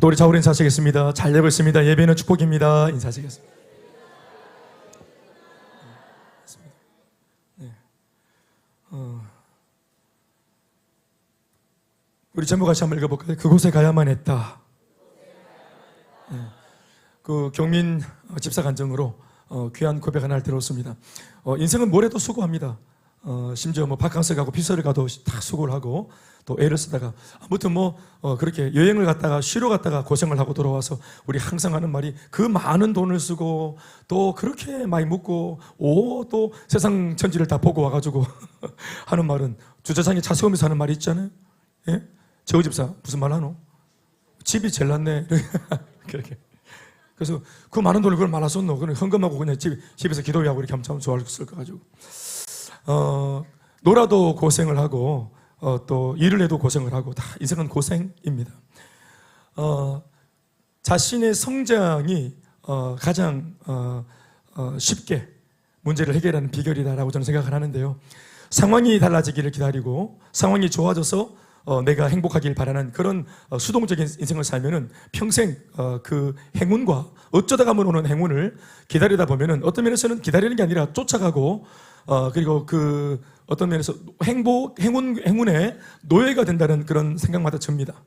또 우리 좌우로 인사하시겠습니다. 잘 되고 있습니다. 예배는 축복입니다. 인사하시겠습니다. 네. 우리 제목 같이 한번 읽어볼까요? 그곳에 가야만 했다. 네. 그 경민 집사 간증으로 귀한 고백 하나를 들었습니다. 인생은 뭐래도 수고합니다. 심지어 뭐 바캉스 가고 피서를 가도 다 수고를 하고 또 애를 쓰다가 아무튼 그렇게 여행을 갔다가 쉬러 갔다가 고생을 하고 돌아와서 우리 항상 하는 말이 그 많은 돈을 쓰고 또 그렇게 많이 묵고 또 세상 천지를 다 보고 와가지고 하는 말은 주차장에 차 세우면서 하는 말이 있잖아요. 예? 재호 집사 무슨 말 하노? 집이 제일 낫네. 그렇게. 그래서 그 많은 돈을 그걸 말아 썼노. 그냥 헌금하고 그냥 집에서 기도하고 이렇게 하면 참 좋았을 것 가지고. 놀아도 고생을 하고 또 일을 해도 고생을 하고 다 인생은 고생입니다. 자신의 성장이 가장 쉽게 문제를 해결하는 비결이다라고 저는 생각을 하는데요. 상황이 달라지기를 기다리고 상황이 좋아져서 내가 행복하길 바라는 그런 수동적인 인생을 살면은 평생 그 행운과 어쩌다 가면 오는 행운을 기다리다 보면은 어떤 면에서는 기다리는 게 아니라 쫓아가고 그리고 그 어떤 면에서 행운의 노예가 된다는 그런 생각마다 듭니다.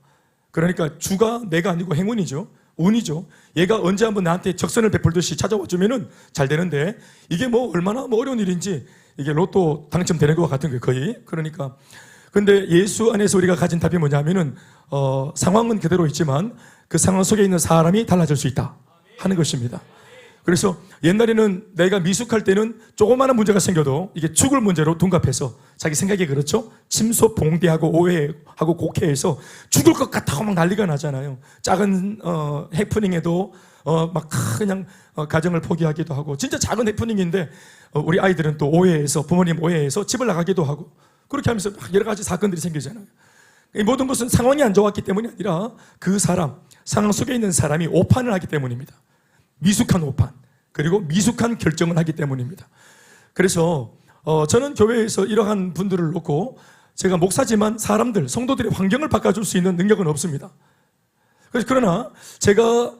그러니까 주가 내가 아니고 행운이죠. 운이죠. 얘가 언제 한번 나한테 적선을 베풀듯이 찾아와 주면은 잘 되는데 이게 얼마나 어려운 일인지 이게 로또 당첨되는 것 같은 거예요, 거의. 그러니까. 근데 예수 안에서 우리가 가진 답이 뭐냐면은 상황은 그대로 있지만 그 상황 속에 있는 사람이 달라질 수 있다 하는 것입니다. 그래서 옛날에는 내가 미숙할 때는 조그마한 문제가 생겨도 이게 죽을 문제로 둔갑해서 자기 생각이 그렇죠? 침소봉대하고 오해하고 곡해해서 죽을 것 같다고 막 난리가 나잖아요. 작은 해프닝에도 막 그냥 가정을 포기하기도 하고 진짜 작은 해프닝인데 우리 아이들은 또 오해해서 부모님 오해해서 집을 나가기도 하고 그렇게 하면서 여러 가지 사건들이 생기잖아요. 이 모든 것은 상황이 안 좋았기 때문이 아니라 그 상황 속에 있는 사람이 오판을 하기 때문입니다. 미숙한 오판, 그리고 미숙한 결정을 하기 때문입니다. 그래서 저는 교회에서 이러한 분들을 놓고 제가 목사지만 성도들의 환경을 바꿔줄 수 있는 능력은 없습니다. 그러나 제가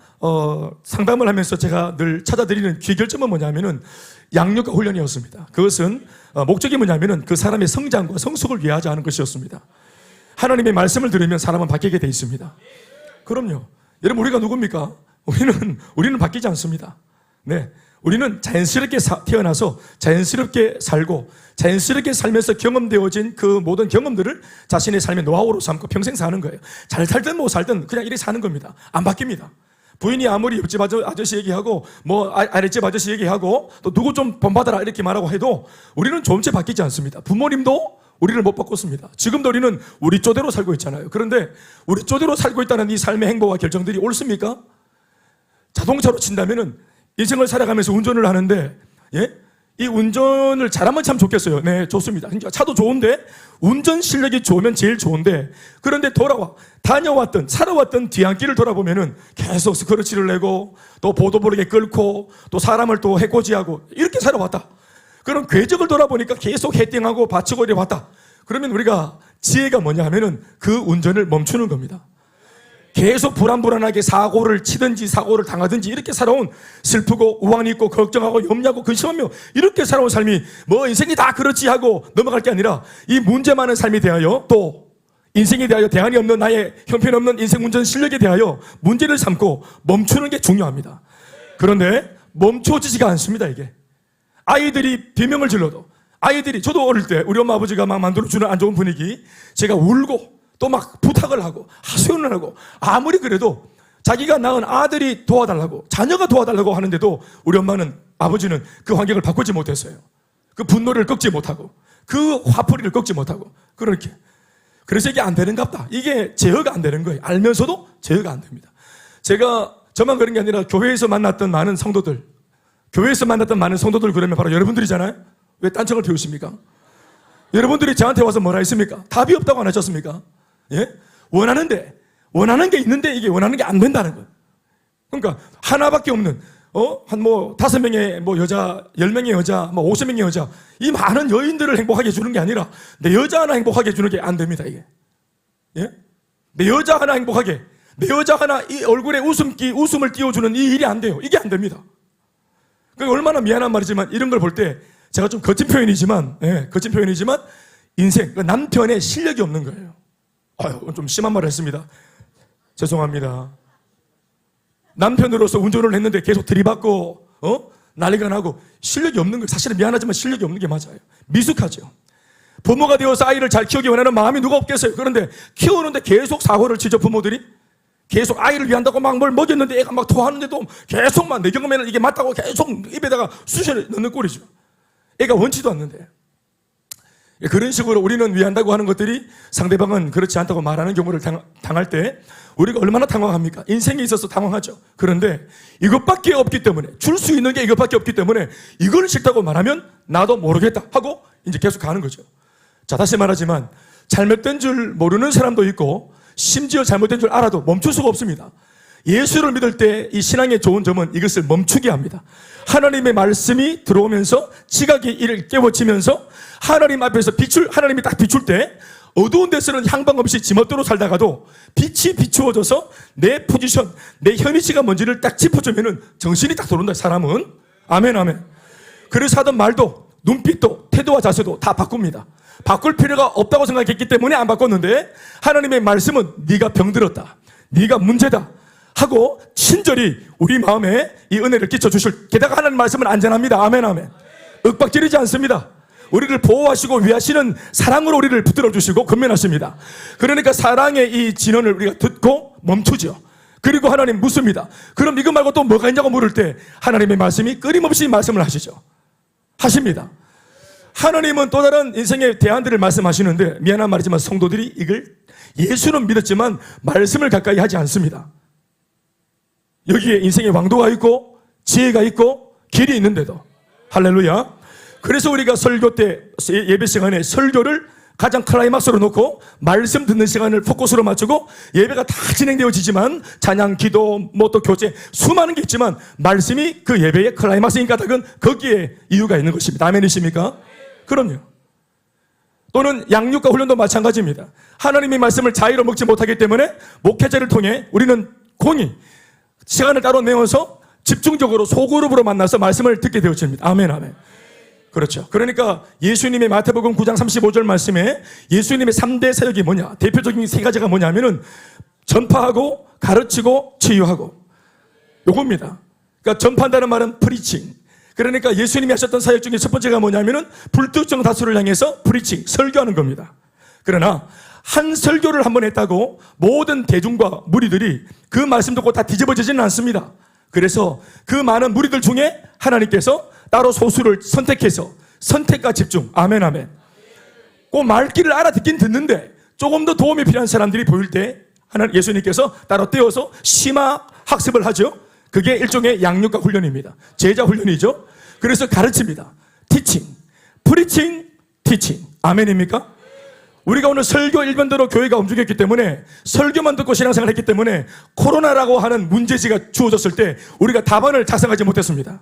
상담을 하면서 제가 늘 찾아드리는 귀결점은 뭐냐면은 양육과 훈련이었습니다. 그것은 목적이 뭐냐면은 그 사람의 성장과 성숙을 위하자 하는 것이었습니다. 하나님의 말씀을 들으면 사람은 바뀌게 돼 있습니다. 그럼요. 여러분 우리가 누굽니까? 우리는 바뀌지 않습니다. 네. 우리는 자연스럽게 태어나서 자연스럽게 살고 자연스럽게 살면서 경험되어진 그 모든 경험들을 자신의 삶의 노하우로 삼고 평생 사는 거예요. 잘 살든 못 살든 그냥 이렇게 사는 겁니다. 안 바뀝니다. 부인이 아무리 옆집 아저씨 얘기하고 아랫집 아저씨 얘기하고 또 누구 좀 본받아라 이렇게 말하고 해도 우리는 조금째 바뀌지 않습니다. 부모님도 우리를 못 바꿨습니다. 지금도 우리는 우리 쪼대로 살고 있잖아요. 그런데 우리 쪼대로 살고 있다는 이 삶의 행보와 결정들이 옳습니까? 자동차로 친다면은 인생을 살아가면서 운전을 하는데, 이 운전을 잘하면 참 좋겠어요. 네, 좋습니다. 그러니까 차도 좋은데, 운전 실력이 좋으면 제일 좋은데, 그런데 살아왔던 뒤안길을 돌아보면은 계속 스크러치를 내고, 또 보도 모르게 끌고, 또 사람을 또 해코지하고, 이렇게 살아왔다. 그럼 궤적을 돌아보니까 계속 헤딩하고 받치고 이래 왔다. 그러면 우리가 지혜가 뭐냐 하면은 그 운전을 멈추는 겁니다. 계속 불안불안하게 사고를 치든지 사고를 당하든지 이렇게 살아온 슬프고 우환이 있고 걱정하고 염려하고 근심하며 이렇게 살아온 삶이 인생이 다 그렇지 하고 넘어갈 게 아니라 이 문제 많은 삶에 대하여 또 인생에 대하여 대안이 없는 나의 형편없는 인생 운전 실력에 대하여 문제를 삼고 멈추는 게 중요합니다. 그런데 멈춰지지가 않습니다. 이게 아이들이 비명을 질러도 저도 어릴 때 우리 엄마 아버지가 막 만들어주는 안 좋은 분위기 제가 울고 또 막 부탁을 하고 하소연을 하고 아무리 그래도 자기가 낳은 아들이 도와달라고 자녀가 도와달라고 하는데도 우리 아버지는 그 환경을 바꾸지 못했어요. 그 분노를 꺾지 못하고 그 화풀이를 꺾지 못하고 그래서 이게 안 되는갑다. 이게 제어가 안 되는 거예요. 알면서도 제어가 안 됩니다. 저만 그런 게 아니라 교회에서 만났던 많은 성도들 그러면 바로 여러분들이잖아요. 왜 딴청을 피우십니까? 여러분들이 저한테 와서 뭐라 했습니까? 답이 없다고 안 하셨습니까? 원하는 게 있는데 이게 원하는 게 안 된다는 거예요. 그러니까 하나밖에 없는 한 뭐 5명의 뭐 여자, 10명의 여자, 뭐 50명의 여자, 이 많은 여인들을 행복하게 해주는 게 아니라 내 여자 하나 행복하게 해주는 게 안 됩니다, 이게. 예? 내 여자 하나 행복하게, 내 여자 하나 이 얼굴에 웃음을 띄워주는 이 일이 안 돼요. 이게 안 됩니다. 그러니까 얼마나 미안한 말이지만 이런 걸 볼 때 제가 좀 거친 표현이지만, 인생, 남편의 실력이 없는 거예요. 아유, 좀 심한 말을 했습니다. 죄송합니다. 남편으로서 운전을 했는데 계속 들이받고 난리가 나고 실력이 없는 거예요. 사실은 미안하지만 실력이 없는 게 맞아요. 미숙하죠. 부모가 되어서 아이를 잘 키우기 원하는 마음이 누가 없겠어요. 그런데 키우는데 계속 사고를 치죠. 부모들이 계속 아이를 위한다고 막 뭘 먹였는데 애가 막 토하는데도 계속 막 내 경험에는 이게 맞다고 계속 입에다가 쑤셔 넣는 꼴이죠. 애가 원치도 않는데. 그런 식으로 우리는 위한다고 하는 것들이 상대방은 그렇지 않다고 말하는 경우를 당할 때 우리가 얼마나 당황합니까? 인생에 있어서 당황하죠. 그런데 이것밖에 없기 때문에, 줄 수 있는 게 이것밖에 없기 때문에 이걸 싫다고 말하면 나도 모르겠다 하고 이제 계속 가는 거죠. 자, 다시 말하지만 잘못된 줄 모르는 사람도 있고 심지어 잘못된 줄 알아도 멈출 수가 없습니다. 예수를 믿을 때 이 신앙의 좋은 점은 이것을 멈추게 합니다. 하나님의 말씀이 들어오면서 지각이 이를 깨워지면서 하나님 앞에서 하나님이 딱 비출 때 어두운 데서는 향방 없이 지멋대로 살다가도 빛이 비추어져서 내 포지션, 내 현위치가 뭔지를 딱 짚어주면은 정신이 딱 들어온다, 사람은. 아멘, 아멘. 그래서 하던 말도, 눈빛도, 태도와 자세도 다 바꿉니다. 바꿀 필요가 없다고 생각했기 때문에 안 바꿨는데 하나님의 말씀은 네가 병들었다, 네가 문제다 하고 친절히 우리 마음에 이 은혜를 끼쳐주실, 게다가 하나님 말씀은 안전합니다. 아멘, 아멘. 윽박지르지 않습니다. 우리를 보호하시고 위하시는 사랑으로 우리를 붙들어 주시고 건면하십니다. 그러니까 사랑의 이 진언을 우리가 듣고 멈추죠. 그리고 하나님 묻습니다. 그럼 이거 말고 또 뭐가 있냐고 물을 때 하나님의 말씀이 끊임없이 말씀을 하시죠. 하십니다. 하나님은 또 다른 인생의 대안들을 말씀하시는데 미안한 말이지만 성도들이 이걸 예수는 믿었지만 말씀을 가까이 하지 않습니다. 여기에 인생의 왕도가 있고 지혜가 있고 길이 있는데도. 할렐루야. 그래서 우리가 설교 때 예배 시간에 설교를 가장 클라이막스로 놓고 말씀 듣는 시간을 포커스로 맞추고 예배가 다 진행되어지지만 찬양, 기도, 뭐 또 교제 수많은 게 있지만 말씀이 그 예배의 클라이막스인 까닭은 거기에 이유가 있는 것입니다. 아멘이십니까? 그럼요. 또는 양육과 훈련도 마찬가지입니다. 하나님의 말씀을 자의로 먹지 못하기 때문에 목회자를 통해 우리는 공의 시간을 따로 내어서 집중적으로 소그룹으로 만나서 말씀을 듣게 되어집니다. 아멘, 아멘. 그렇죠. 그러니까 예수님의 마태복음 9장 35절 말씀에 예수님의 3대 사역이 뭐냐, 대표적인 3가지가 뭐냐면은 전파하고 가르치고 치유하고 요겁니다. 그러니까 전파한다는 말은 프리칭. 그러니까 예수님이 하셨던 사역 중에 첫 번째가 뭐냐면은 불특정 다수를 향해서 프리칭, 설교하는 겁니다. 그러나 한 설교를 한번 했다고 모든 대중과 무리들이 그 말씀 듣고 다 뒤집어지지는 않습니다. 그래서 그 많은 무리들 중에 하나님께서 따로 소수를 선택해서 선택과 집중. 아멘, 아멘. 그 말귀를 알아듣긴 듣는데 조금 더 도움이 필요한 사람들이 보일 때 예수님께서 따로 떼어서 심화 학습을 하죠. 그게 일종의 양육과 훈련입니다. 제자 훈련이죠. 그래서 가르칩니다. 티칭, 프리칭, 티칭. 아멘입니까? 우리가 오늘 설교 일변도로 교회가 움직였기 때문에 설교만 듣고 신앙생활을 했기 때문에 코로나라고 하는 문제지가 주어졌을 때 우리가 답안을 작성하지 못했습니다.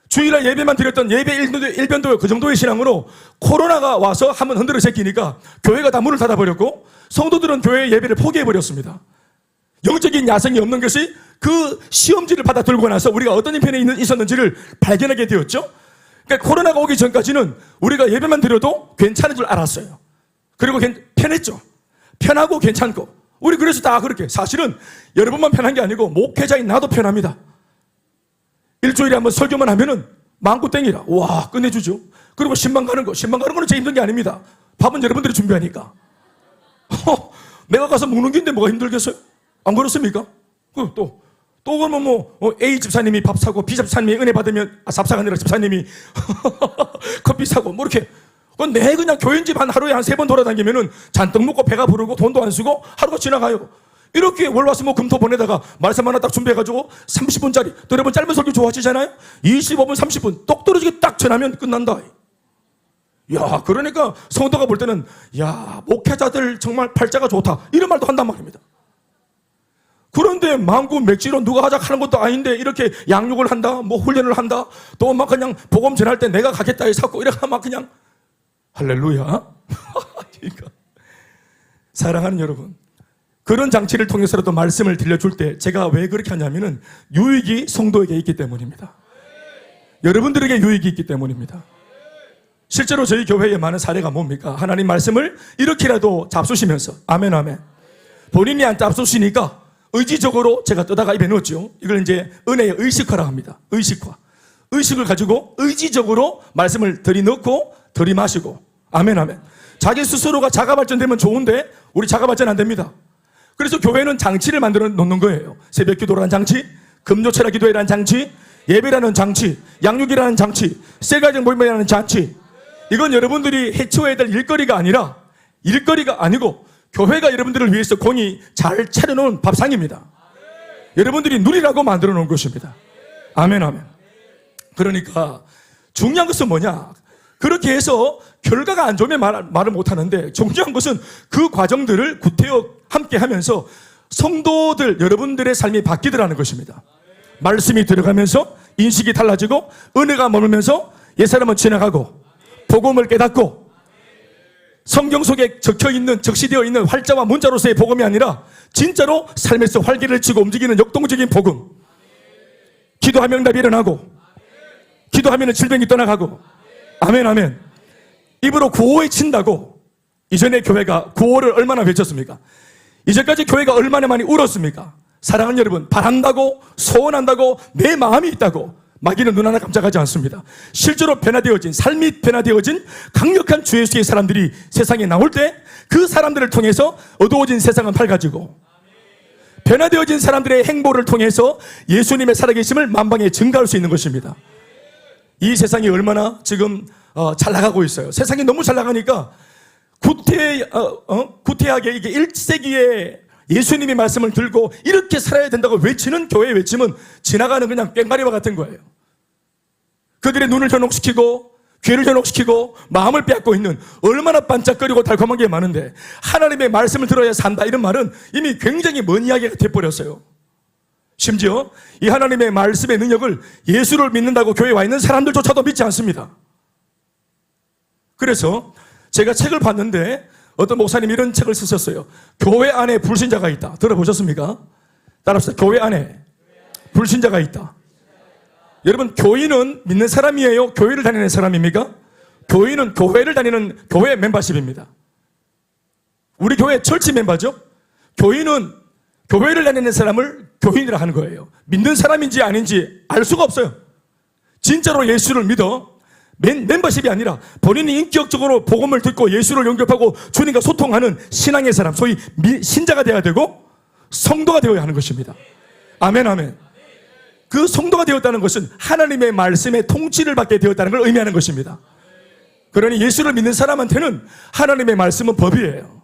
주일날 예배만 드렸던 예배 일변도 그 정도의 신앙으로 코로나가 와서 한번 흔들어 제끼니까 교회가 다 문을 닫아버렸고 성도들은 교회의 예배를 포기해버렸습니다. 영적인 야성이 없는 것이 그 시험지를 받아 들고 나서 우리가 어떤 형편에 있었는지를 발견하게 되었죠. 그러니까 코로나가 오기 전까지는 우리가 예배만 드려도 괜찮은 줄 알았어요. 그리고 편했죠. 편하고 괜찮고. 우리 그래서 다 그렇게. 사실은 여러분만 편한 게 아니고 목회자인 나도 편합니다. 일주일에 한번 설교만 하면은 망구땡이라. 와, 끝내주죠. 그리고 신방 가는 거는 제일 힘든 게 아닙니다. 밥은 여러분들이 준비하니까. 내가 가서 먹는 게 있는데 뭐가 힘들겠어요? 안 그렇습니까? 또 그러면 A 집사님이 밥 사고 B 집사님이 은혜 받으면, 잡사가 아니라 집사님이 커피 사고, 뭐 이렇게. 그건 내 그냥 교인 집 하루에 한 3번 돌아다니면은 잔뜩 먹고 배가 부르고 돈도 안 쓰고 하루가 지나가요. 이렇게 월화수목금토 보내다가 말씀 하나 딱 준비해가지고 30분짜리, 또 여러분 짧은 설교 좋아하시잖아요? 25분, 30분 똑 떨어지게 딱 전하면 끝난다. 야, 그러니까 성도가 볼 때는 야, 목회자들 정말 팔자가 좋다 이런 말도 한단 말입니다. 그런데 마음고 맥주로 누가 하자 하는 것도 아닌데 이렇게 양육을 한다, 뭐 훈련을 한다, 또 막 그냥 복음 전할 때 내가 가겠다 해서 이렇게 막 그냥 할렐루야. 그러니까 사랑하는 여러분, 그런 장치를 통해서라도 말씀을 들려줄 때 제가 왜 그렇게 하냐면은 유익이 성도에게 있기 때문입니다. 여러분들에게 유익이 있기 때문입니다. 실제로 저희 교회에 많은 사례가 뭡니까? 하나님 말씀을 이렇게라도 잡수시면서 아멘 아멘. 본인이 안 잡수시니까 의지적으로 제가 떠다가 입에 넣었죠. 이걸 이제 은혜의 의식화라 합니다. 의식화. 의식을 가지고 의지적으로 말씀을 들이넣고 들이마시고 아멘 아멘. 자기 스스로가 자가 발전되면 좋은데 우리 자가 발전 안 됩니다. 그래서 교회는 장치를 만들어 놓는 거예요. 새벽 기도라는 장치, 금요철야 기도회라는 장치, 예배라는 장치, 양육이라는 장치, 셀가정 모임이라는 장치. 이건 여러분들이 해치워야 될 일거리가 아니고 교회가 여러분들을 위해서 공히 잘 차려놓은 밥상입니다. 여러분들이 누리라고 만들어 놓은 것입니다. 아멘 아멘. 그러니까 중요한 것은 뭐냐? 그렇게 해서 결과가 안 좋으면 말을 못하는데 중요한 것은 그 과정들을 구태여 함께 하면서 성도들 여러분들의 삶이 바뀌더라는 것입니다. 말씀이 들어가면서 인식이 달라지고 은혜가 머물면서 옛사람은 지나가고 복음을 깨닫고 성경 속에 적혀있는 적시되어 있는 활자와 문자로서의 복음이 아니라 진짜로 삶에서 활기를 치고 움직이는 역동적인 복음. 기도하면 응답이 일어나고 기도하면 질병이 떠나가고 아멘 아멘. 입으로 구호에 친다고 이전에 교회가 구호를 얼마나 외쳤습니까? 이제까지 교회가 얼마나 많이 울었습니까? 사랑하는 여러분, 바란다고 소원한다고 내 마음이 있다고 마귀는 눈 하나 깜짝하지 않습니다. 실제로 변화되어진 삶이 변화되어진 강력한 주 예수의 사람들이 세상에 나올 때 그 사람들을 통해서 어두워진 세상은 밝아지고 변화되어진 사람들의 행보를 통해서 예수님의 살아계심을 만방에 증가할 수 있는 것입니다. 이 세상이 얼마나 지금 잘 나가고 있어요. 세상이 너무 잘 나가니까 구태하게 이게 1세기에 예수님의 말씀을 들고 이렇게 살아야 된다고 외치는 교회의 외침은 지나가는 그냥 꽹과리와 같은 거예요. 그들의 눈을 현혹시키고 귀를 현혹시키고 마음을 빼앗고 있는 얼마나 반짝거리고 달콤한 게 많은데 하나님의 말씀을 들어야 산다 이런 말은 이미 굉장히 먼 이야기가 돼버렸어요. 심지어 이 하나님의 말씀의 능력을 예수를 믿는다고 교회에 와 있는 사람들조차도 믿지 않습니다. 그래서 제가 책을 봤는데 어떤 목사님이 이런 책을 쓰셨어요. 교회 안에 불신자가 있다. 들어보셨습니까? 따라합시다. 교회 안에 불신자가 있다. 여러분, 교인은 믿는 사람이에요? 교회를 다니는 사람입니까? 교인은 교회를 다니는 교회 멤버십입니다. 우리 교회 철치 멤버죠? 교인은 교회를 다니는 사람을 교인이라 하는 거예요. 믿는 사람인지 아닌지 알 수가 없어요. 진짜로 예수를 믿어 멤버십이 아니라 본인이 인격적으로 복음을 듣고 예수를 영접하고 주님과 소통하는 신앙의 사람, 소위 신자가 되어야 되고 성도가 되어야 하는 것입니다. 아멘 아멘. 그 성도가 되었다는 것은 하나님의 말씀의 통치를 받게 되었다는 걸 의미하는 것입니다. 그러니 예수를 믿는 사람한테는 하나님의 말씀은 법이에요.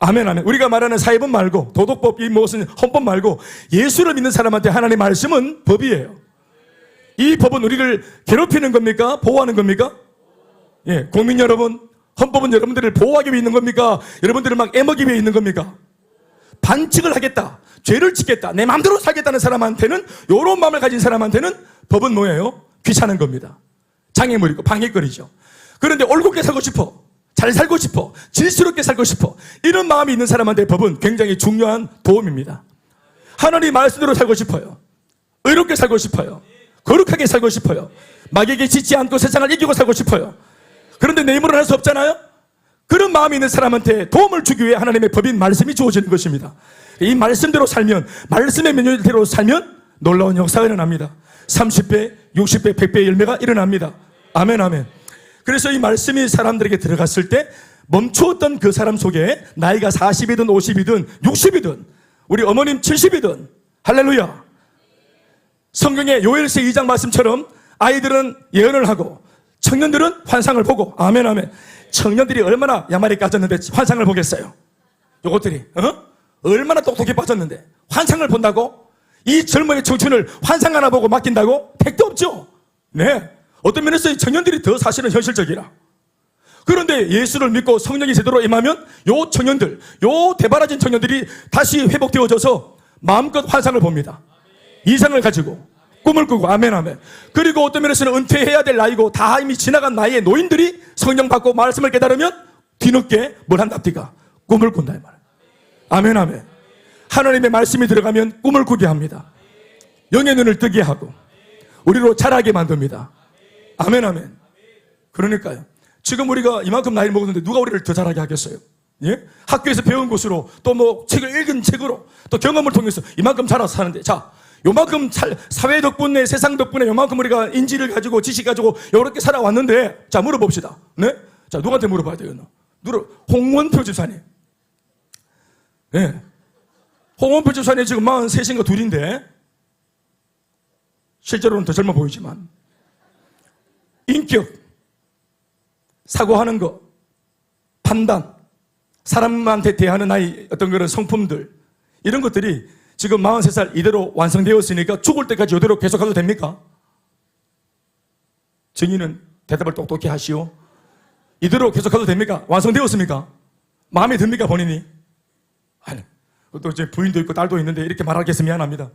아멘 아멘. 우리가 말하는 사회법 말고 도덕법, 이 무엇은 헌법 말고 예수를 믿는 사람한테 하나님의 말씀은 법이에요. 이 법은 우리를 괴롭히는 겁니까? 보호하는 겁니까? 예, 국민 여러분, 헌법은 여러분들을 보호하기 위해 있는 겁니까? 여러분들을 막 애먹이 위해 있는 겁니까? 반칙을 하겠다, 죄를 짓겠다, 내 마음대로 살겠다는 사람한테는, 이런 마음을 가진 사람한테는 법은 뭐예요? 귀찮은 겁니다. 장애물이고 방해거리죠. 그런데 올곧게 살고 싶어, 잘 살고 싶어, 질스럽게 살고 싶어, 이런 마음이 있는 사람한테 법은 굉장히 중요한 도움입니다. 하나님 말씀대로 살고 싶어요. 의롭게 살고 싶어요. 거룩하게 살고 싶어요. 마귀에게 짖지 않고 세상을 이기고 살고 싶어요. 그런데 내 힘으로는 할 수 없잖아요. 그런 마음이 있는 사람한테 도움을 주기 위해 하나님의 법인 말씀이 주어지는 것입니다. 이 말씀대로 살면, 말씀의 메뉴대로 살면 놀라운 역사가 일어납니다. 30배, 60배, 100배의 열매가 일어납니다. 아멘 아멘. 그래서 이 말씀이 사람들에게 들어갔을 때 멈추었던 그 사람 속에 나이가 40이든 50이든 60이든 우리 어머님 70이든 할렐루야, 성경의 요엘서 2장 말씀처럼 아이들은 예언을 하고 청년들은 환상을 보고 아멘 아멘. 청년들이 얼마나 야말에 까졌는데 환상을 보겠어요? 요것들이 얼마나 똑똑히 빠졌는데 환상을 본다고? 이 젊은이 청춘을 환상 하나 보고 맡긴다고? 택도 없죠. 네, 어떤 면에서 청년들이 더 사실은 현실적이라. 그런데 예수를 믿고 성령이 제대로 임하면 요 청년들, 요 대바라진 청년들이 다시 회복되어져서 마음껏 환상을 봅니다. 이상을 가지고 꿈을 꾸고. 아멘 아멘. 그리고 어떤 면에서는 은퇴해야 될 나이고 다 이미 지나간 나이에 노인들이 성령 받고 말씀을 깨달으면 뒤늦게 뭘 한답니까? 꿈을 꾼다 이 말이에요. 아멘 아멘. 하나님의 말씀이 들어가면 꿈을 꾸게 합니다. 영의 눈을 뜨게 하고 우리로 자라게 만듭니다. 아멘 아멘. 그러니까요, 지금 우리가 이만큼 나이를 먹었는데 누가 우리를 더 자라게 하겠어요? 예? 학교에서 배운 것으로 또 뭐 책을 읽은 책으로 또 경험을 통해서 이만큼 자라서 사는데, 자, 요만큼 사회 덕분에, 세상 덕분에 요만큼 우리가 인지를 가지고 지식 가지고 요렇게 살아왔는데, 자, 물어봅시다. 네? 자, 누구한테 물어봐야 되겠노? 홍원표 집사님. 예. 홍원표 집사님 지금 43인가 둘인데 실제로는 더 젊어 보이지만 인격, 사고하는 거, 판단, 사람한테 대하는 어떤 그런 성품들, 이런 것들이 지금 43살 이대로 완성되었으니까 죽을 때까지 이대로 계속해도 됩니까? 증인은 대답을 똑똑히 하시오. 이대로 계속해도 됩니까? 완성되었습니까? 마음에 듭니까, 본인이? 아니, 또 이제 부인도 있고 딸도 있는데 이렇게 말하겠으면 미안합니다.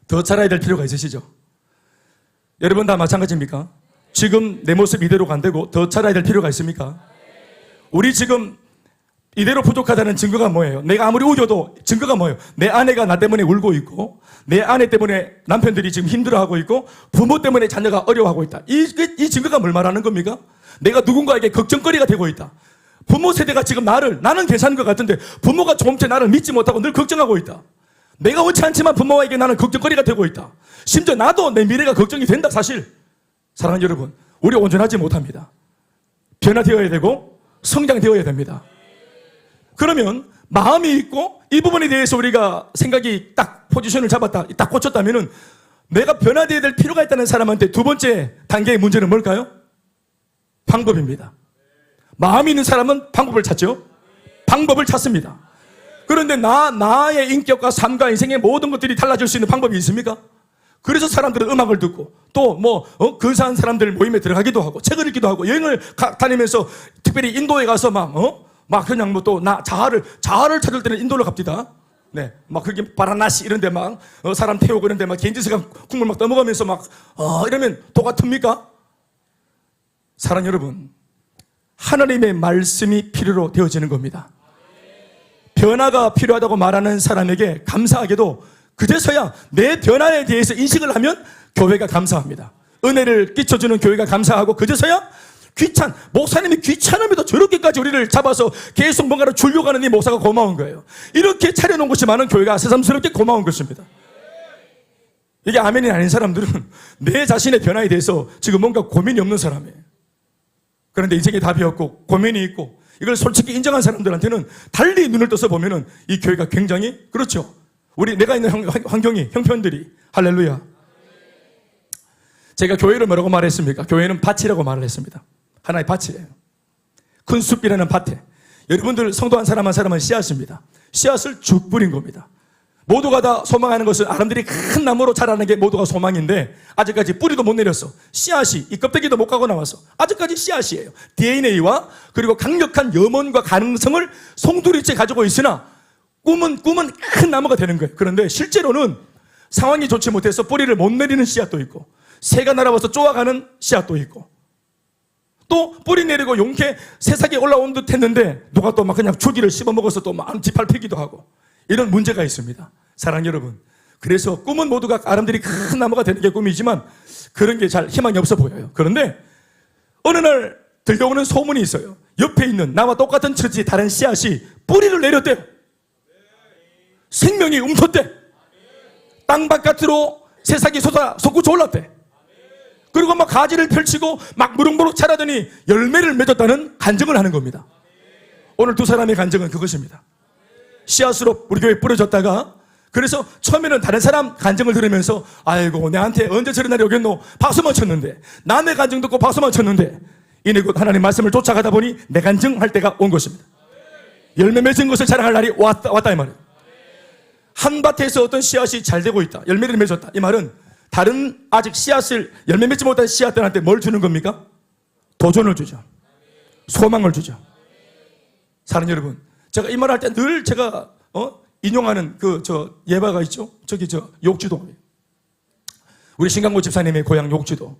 더 자라야 될 필요가 있으시죠? 여러분 다 마찬가지입니까? 지금 내 모습 이대로 간다고 더 자라야 될 필요가 있습니까? 우리 지금 이대로 부족하다는 증거가 뭐예요? 내가 아무리 우겨도 증거가 뭐예요? 내 아내가 나 때문에 울고 있고, 내 아내 때문에 남편들이 지금 힘들어하고 있고, 부모 때문에 자녀가 어려워하고 있다. 이 증거가 뭘 말하는 겁니까? 내가 누군가에게 걱정거리가 되고 있다. 부모 세대가 지금 나는 괜찮은 것 같은데 부모가 조금째 나를 믿지 못하고 늘 걱정하고 있다. 내가 원치 않지만 부모에게 나는 걱정거리가 되고 있다. 심지어 나도 내 미래가 걱정이 된다. 사실 사랑하는 여러분, 우리 온전하지 못합니다. 변화되어야 되고 성장되어야 됩니다. 그러면 마음이 있고 이 부분에 대해서 우리가 생각이 딱 포지션을 잡았다, 딱 꽂혔다면은 내가 변화되어야 될 필요가 있다는 사람한테 두 번째 단계의 문제는 뭘까요? 방법입니다. 마음이 있는 사람은 방법을 찾죠. 방법을 찾습니다. 그런데 나의 인격과 삶과 인생의 모든 것들이 달라질 수 있는 방법이 있습니까? 그래서 사람들은 음악을 듣고 또 근사한 사람들 모임에 들어가기도 하고 책을 읽기도 하고 여행을 다니면서 특별히 인도에 가서 막 그냥 또 자아를 찾을 때는 인도를 갑니다. 네, 막 그게 바라나시 이런데 막 사람 태우고 그런데 막 겐지스강 국물 막 떠먹으면서 이러면 도가 틉니까? 사랑 여러분, 하나님의 말씀이 필요로 되어지는 겁니다. 변화가 필요하다고 말하는 사람에게 감사하게도 그제서야 내 변화에 대해서 인식을 하면 교회가 감사합니다. 은혜를 끼쳐주는 교회가 감사하고 그제서야 목사님이 귀찮음에도 저렇게까지 우리를 잡아서 계속 뭔가를 주려고 하는 이 목사가 고마운 거예요. 이렇게 차려놓은 것이 많은 교회가 새삼스럽게 고마운 것입니다. 이게 아멘이 아닌 사람들은 내 자신의 변화에 대해서 지금 뭔가 고민이 없는 사람이에요. 그런데 인생에 답이 없고 고민이 있고 이걸 솔직히 인정한 사람들한테는 달리 눈을 떠서 보면은 이 교회가 굉장히, 그렇죠, 내가 있는 환경이, 형편들이, 할렐루야. 제가 교회를 뭐라고 말했습니까? 교회는 밭이라고 말을 했습니다. 하나의 밭이에요. 큰 숲이라는 밭에 여러분들 성도 한 사람은 씨앗입니다. 씨앗을 쭉 뿌린 겁니다. 모두가 다 소망하는 것은 아름드리 큰 나무로 자라는 게 모두가 소망인데 아직까지 뿌리도 못 내렸어. 씨앗이 이 껍데기도 못 가고 나왔어. 아직까지 씨앗이에요. DNA와 그리고 강력한 염원과 가능성을 송두리째 가지고 있으나 꿈은 큰 나무가 되는 거예요. 그런데 실제로는 상황이 좋지 못해서 뿌리를 못 내리는 씨앗도 있고, 새가 날아와서 쪼아가는 씨앗도 있고, 또 뿌리 내리고 용케 새싹이 올라온 듯 했는데 누가 또 막 그냥 줄기를 씹어먹어서 또 막 짓밟히기도 하고, 이런 문제가 있습니다. 사랑 여러분, 그래서 꿈은 모두가 아름드리 큰 나무가 되는 게 꿈이지만 그런 게 잘 희망이 없어 보여요. 그런데 어느 날 들려오는 소문이 있어요. 옆에 있는 나와 똑같은 처지의 다른 씨앗이 뿌리를 내렸대요. 생명이 움텄대. 땅 바깥으로 새싹이 솟구쳐 올랐대. 그리고 막 가지를 펼치고 막 무럭무럭 자라더니 열매를 맺었다는 간증을 하는 겁니다. 오늘 두 사람의 간증은 그것입니다. 씨앗으로 우리 교회에 뿌려졌다가, 그래서 처음에는 다른 사람 간증을 들으면서 아이고 내한테 언제 저런 날이 오겠노 박수만 쳤는데, 남의 간증 듣고 박수만 쳤는데 이내 곧 하나님 말씀을 쫓아가다 보니 내 간증할 때가 온 것입니다. 열매 맺은 것을 자랑할 날이 왔다 이 말이에요. 한 밭에서 어떤 씨앗이 잘 되고 있다, 열매를 맺었다, 이 말은 다른 아직 열매 맺지 못한 씨앗들한테 뭘 주는 겁니까? 도전을 주죠. 소망을 주죠. 사랑하는 여러분, 제가 이 말을 할 때 늘 제가 인용하는 예바가 있죠? 욕지도. 우리 신강모 집사님의 고향 욕지도.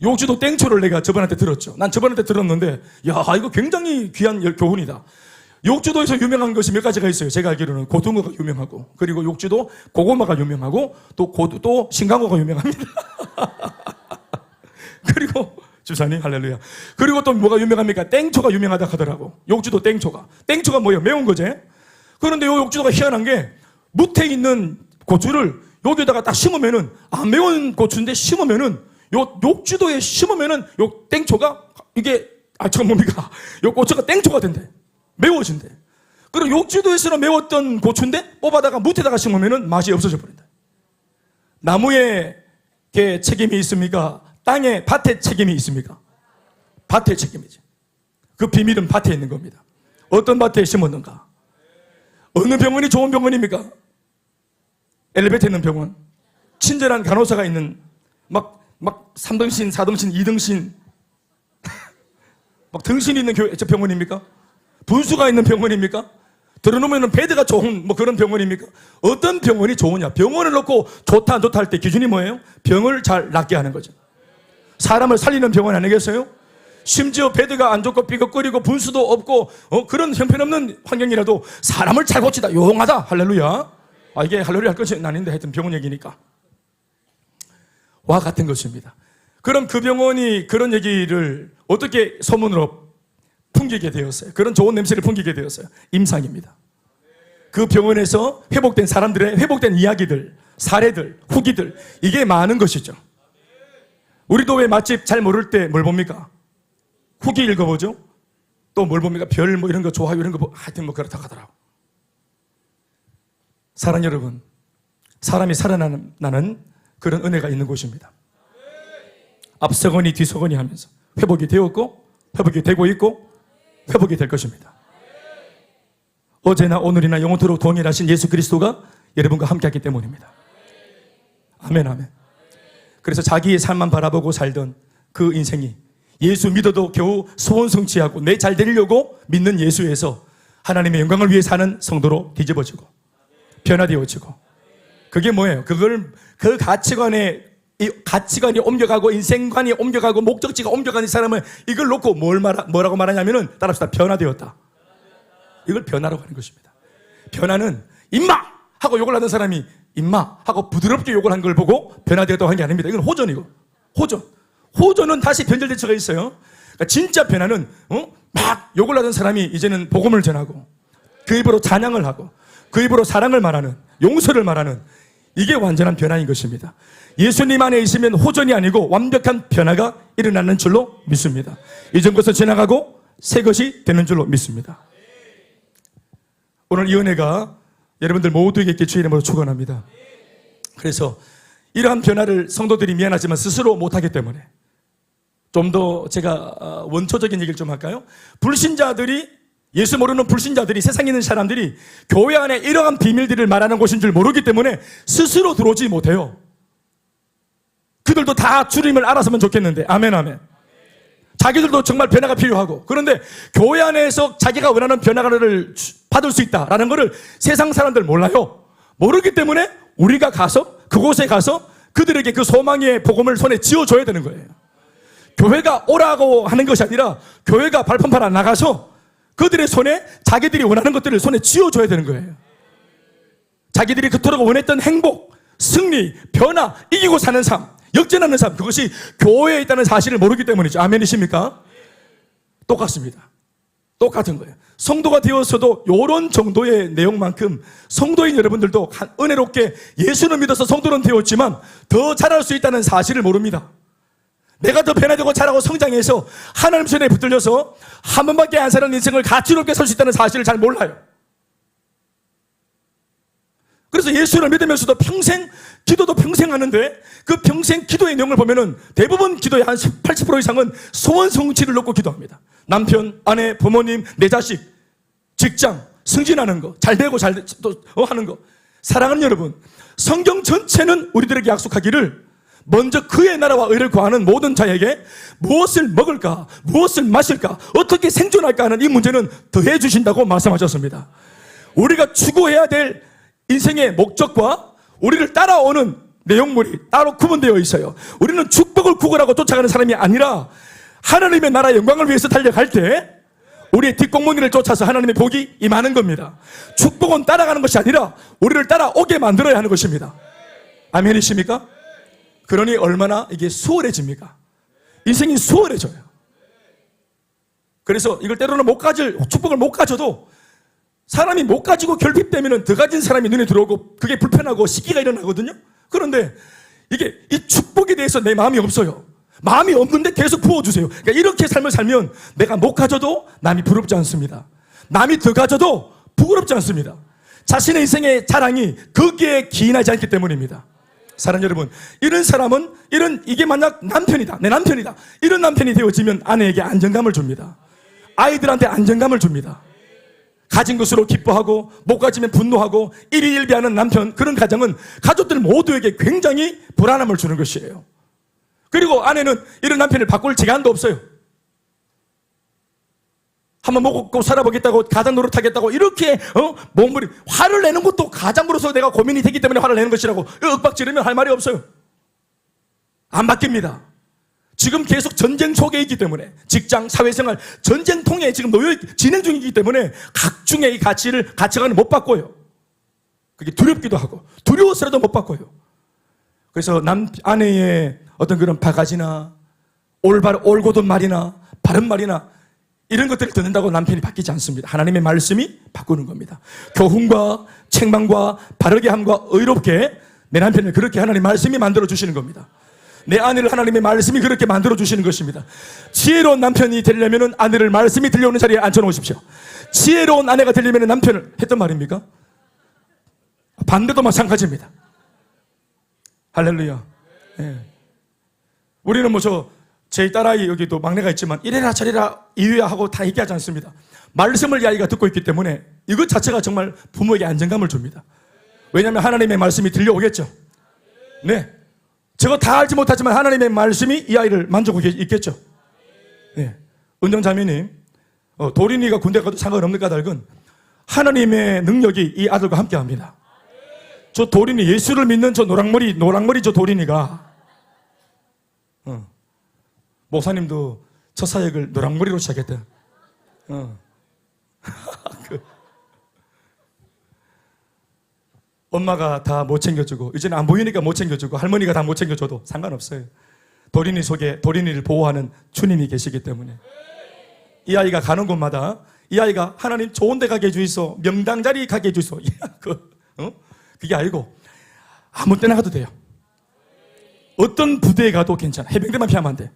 욕지도 땡초를 내가 저번한테 들었죠. 난 저번한테 들었는데, 야, 이거 굉장히 귀한 교훈이다. 욕지도에서 유명한 것이 몇 가지가 있어요. 제가 알기로는 고등어가 유명하고, 그리고 욕지도 고구마가 유명하고, 또 신강호가 유명합니다. 그리고 주사님 할렐루야. 그리고 또 뭐가 유명합니까? 땡초가 유명하다 하더라고. 욕지도 땡초가. 땡초가 뭐예요? 매운 거지. 그런데 요 욕지도가 희한한 게 무태 있는 고추를 여기다가 딱 심으면은 안 매운 고추인데 심으면은 요 욕지도에 심으면은 요 땡초가 이게 저건 뭡니까? 요 고추가 땡초가 된대. 매워진대. 그리고 욕지도에서는 매웠던 고추인데 뽑아다가 무태다가 심으면은 맛이 없어져 버린다. 나무에 책임이 있습니까? 땅에 밭에 책임이 있습니까? 밭에 책임이지. 그 비밀은 밭에 있는 겁니다. 어떤 밭에 심었는가? 어느 병원이 좋은 병원입니까? 엘리베이터 있는 병원, 친절한 간호사가 있는 막 3등신, 4등신, 2등신 막 등신이 있는 병원입니까? 분수가 있는 병원입니까? 들어놓으면 베드가 좋은 그런 병원입니까? 어떤 병원이 좋으냐? 병원을 놓고 좋다 안 좋다 할 때 기준이 뭐예요? 병을 잘 낫게 하는 거죠. 사람을 살리는 병원 아니겠어요? 심지어 베드가 안 좋고 삐걱거리고 분수도 없고 그런 형편없는 환경이라도 사람을 잘 고치다, 용하다. 할렐루야. 이게 할렐루야 할 것은 아닌데 하여튼 병원 얘기니까. 와 같은 것입니다. 그럼 그 병원이 그런 얘기를 어떻게 소문으로 풍기게 되었어요? 그런 좋은 냄새를 풍기게 되었어요. 임상입니다. 그 병원에서 회복된 사람들의 회복된 이야기들, 사례들, 후기들, 이게 많은 것이죠. 우리도 왜 맛집 잘 모를 때 뭘 봅니까? 후기 읽어보죠. 또 뭘 봅니까? 별 이런 거 좋아요 이런 거 하여튼 그렇다 하더라고. 사랑 여러분, 사람이 살아나는 그런 은혜가 있는 곳입니다. 앞서거니 뒤서거니 하면서 회복이 되었고 회복이 되고 있고 회복이 될 것입니다. 어제나 오늘이나 영원토록 동일하신 예수 그리스도가 여러분과 함께하기 때문입니다. 아멘 아멘. 그래서 자기의 삶만 바라보고 살던 그 인생이 예수 믿어도 겨우 소원 성취하고 내 잘 되려고 믿는 예수에서 하나님의 영광을 위해 사는 성도로 뒤집어지고 변화되어지고, 그게 뭐예요? 그 가치관이 옮겨가고 인생관이 옮겨가고 목적지가 옮겨가는 사람은 이걸 놓고 뭐라고 말하냐면은 따라합시다. 변화되었다. 이걸 변화라고 하는 것입니다. 변화는 임마! 하고 욕을 하던 사람이 임마! 하고 부드럽게 욕을 한 걸 보고 변화되었다고 한 게 아닙니다. 이건 호전이고. 호전은 다시 변절대처가 있어요. 그러니까 진짜 변화는 막 욕을 하던 사람이 이제는 복음을 전하고 그 입으로 찬양을 하고 그 입으로 사랑을 말하는, 용서를 말하는, 이게 완전한 변화인 것입니다. 예수님 안에 있으면 호전이 아니고 완벽한 변화가 일어나는 줄로 믿습니다. 이전 것은 지나가고 새 것이 되는 줄로 믿습니다. 오늘 이 은혜가 여러분들 모두에게 있게 주의 이름으로 축원합니다. 그래서 이러한 변화를 성도들이 미안하지만 스스로 못하기 때문에 좀 더 제가 원초적인 얘기를 좀 할까요? 예수 모르는 불신자들이, 세상에 있는 사람들이 교회 안에 이러한 비밀들을 말하는 곳인 줄 모르기 때문에 스스로 들어오지 못해요. 그들도 다 주님을 알았으면 좋겠는데, 아멘 아멘. 자기들도 정말 변화가 필요하고, 그런데 교회 안에서 자기가 원하는 변화를 받을 수 있다라는 것을 세상 사람들 몰라요. 모르기 때문에 우리가 가서 그곳에 가서 그들에게 그 소망의 복음을 손에 쥐어줘야 되는 거예요. 교회가 오라고 하는 것이 아니라 교회가 발품 팔아 나가서 그들의 손에 자기들이 원하는 것들을 손에 쥐어줘야 되는 거예요. 자기들이 그토록 원했던 행복, 승리, 변화, 이기고 사는 삶, 역전하는 삶, 그것이 교회에 있다는 사실을 모르기 때문이죠. 아멘이십니까? 똑같습니다. 똑같은 거예요. 성도가 되었어도 이런 정도의 내용만큼 성도인 여러분들도 은혜롭게 예수는 믿어서 성도는 되었지만 더 잘할 수 있다는 사실을 모릅니다. 내가 더 변화되고 자라고 성장해서 하나님 손에 붙들려서 한 번밖에 안 사는 인생을 가치롭게 살 수 있다는 사실을 잘 몰라요. 그래서 예수를 믿으면서도 평생, 기도도 평생 하는데 그 평생 기도의 내용을 보면은 대부분 기도의 한 80% 이상은 소원 성취를 놓고 기도합니다. 남편, 아내, 부모님, 내 자식, 직장, 승진하는 거, 잘 되고 하는 거. 사랑하는 여러분, 성경 전체는 우리들에게 약속하기를 먼저 그의 나라와 의를 구하는 모든 자에게 무엇을 먹을까, 무엇을 마실까, 어떻게 생존할까 하는 이 문제는 더해 주신다고 말씀하셨습니다. 우리가 추구해야 될 인생의 목적과 우리를 따라오는 내용물이 따로 구분되어 있어요. 우리는 축복을 구걸하고 쫓아가는 사람이 아니라 하나님의 나라의 영광을 위해서 달려갈 때 우리의 뒷공무니를 쫓아서 하나님의 복이 임하는 겁니다. 축복은 따라가는 것이 아니라 우리를 따라오게 만들어야 하는 것입니다. 아멘이십니까? 그러니 얼마나 이게 수월해집니까? 인생이 수월해져요. 그래서 이걸 때로는 축복을 못 가져도 사람이 못 가지고 결핍되면 더 가진 사람이 눈에 들어오고 그게 불편하고 시기가 일어나거든요. 그런데 이게 이 축복에 대해서 내 마음이 없어요. 마음이 없는데 계속 부어주세요. 그러니까 이렇게 삶을 살면 내가 못 가져도 남이 부럽지 않습니다. 남이 더 가져도 부끄럽지 않습니다. 자신의 인생의 자랑이 거기에 기인하지 않기 때문입니다. 사랑하는 여러분, 이런 사람은 이게 만약 남편이다, 내 남편이다, 이런 남편이 되어지면 아내에게 안정감을 줍니다. 아이들한테 안정감을 줍니다. 가진 것으로 기뻐하고 못 가지면 분노하고 일희일비하는 남편, 그런 가정은 가족들 모두에게 굉장히 불안함을 주는 것이에요. 그리고 아내는 이런 남편을 바꿀 재간도 없어요. 한번 먹고 살아보겠다고, 가장 노릇하겠다고 이렇게 몸부림, 화를 내는 것도 가장으로서 내가 고민이 되기 때문에 화를 내는 것이라고 윽박 지르면 할 말이 없어요. 안 바뀝니다. 지금 계속 전쟁 속에 있기 때문에, 직장, 사회생활, 전쟁통에 지금 진행 중이기 때문에 각중의 이 가치관을 못 바꿔요. 그게 두렵기도 하고 두려워서라도 못 바꿔요. 그래서 아내의 어떤 그런 바가지나 올곧은 말이나 바른 말이나 이런 것들을 듣는다고 남편이 바뀌지 않습니다. 하나님의 말씀이 바꾸는 겁니다. 교훈과 책망과 바르게 함과 의롭게 내 남편을 그렇게 하나님의 말씀이 만들어 주시는 겁니다. 내 아내를 하나님의 말씀이 그렇게 만들어 주시는 것입니다. 지혜로운 남편이 되려면 아내를 말씀이 들려오는 자리에 앉혀놓으십시오. 지혜로운 아내가 되려면 남편을 했던 말입니까? 반대도 마찬가지입니다. 할렐루야. 네. 우리는 제 딸아이 여기 또 막내가 있지만 이래라 저래라 이유야 하고 다 얘기하지 않습니다. 말씀을 이 아이가 듣고 있기 때문에 이것 자체가 정말 부모에게 안정감을 줍니다. 왜냐하면 하나님의 말씀이 들려오겠죠. 네. 저거 다 알지 못하지만 하나님의 말씀이 이 아이를 만족하고 있겠죠. 네. 은정자매님, 도린이가 군대 가도 상관없는 까닭은 하나님의 능력이 이 아들과 함께 합니다. 저 도린이, 예수를 믿는 저 노랑머리 저 도린이가, 목사님도 첫 사역을 노랑머리로 시작했대. 엄마가 다 못 챙겨주고 이제는 안 보이니까 못 챙겨주고 할머니가 다 못 챙겨줘도 상관없어요. 도린이 속에 도린이를 보호하는 주님이 계시기 때문에 이 아이가 가는 곳마다 이 아이가 하나님 좋은 데 가게 해주이소, 명당 자리 가게 해주이소, 그게 아니고 아무 때나 가도 돼요. 어떤 부대에 가도 괜찮아. 해병대만 피하면 안 돼.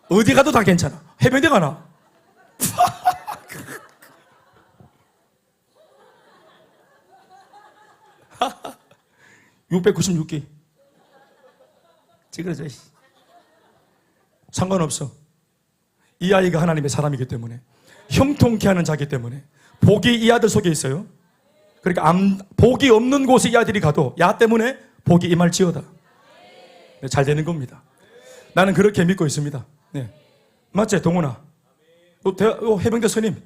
어디 가도 다 괜찮아. 해병대 가나? 696기 찌그러져. 상관없어. 이 아이가 하나님의 사람이기 때문에, 형통케 하는 자기 때문에 복이 이 아들 속에 있어요. 그러니까 복이 없는 곳에 이 아들이 가도 야 때문에 복이 임할지어다. 네, 잘 되는 겁니다. 나는 그렇게 믿고 있습니다. 네. 맞지, 동훈아? 해병대 선임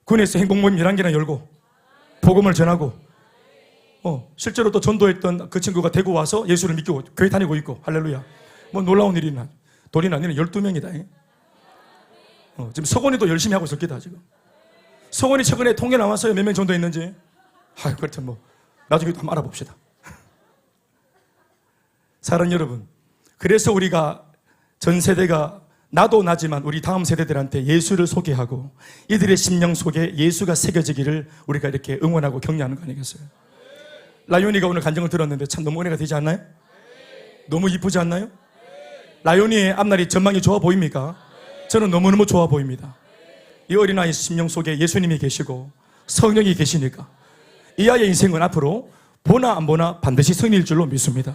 군에서 행복모임 11개나 열고 복음을 전하고, 실제로 또 전도했던 그 친구가 대구 와서 예수를 믿고 교회 다니고 있고, 할렐루야. 뭐 놀라운 일이나. 도리나 니는 12명이다. 지금 서건이도 열심히 하고 있을 기다, 지금. 서건이 최근에 통계 나왔어요. 몇 명 전도했는지. 그렇죠. 나중에 또 한번 알아봅시다. 사랑하는 여러분, 그래서 우리가 전 세대가, 나도 나지만 우리 다음 세대들한테 예수를 소개하고 이들의 심령 속에 예수가 새겨지기를 우리가 이렇게 응원하고 격려하는 거 아니겠어요? 라이온이가 오늘 간증을 들었는데 참 너무 은혜가 되지 않나요? 너무 이쁘지 않나요? 라이온이의 앞날이 전망이 좋아 보입니까? 저는 너무너무 좋아 보입니다. 이 어린아이 심령 속에 예수님이 계시고 성령이 계시니까 이 아이의 인생은 앞으로 보나 안 보나 반드시 승리일 줄로 믿습니다.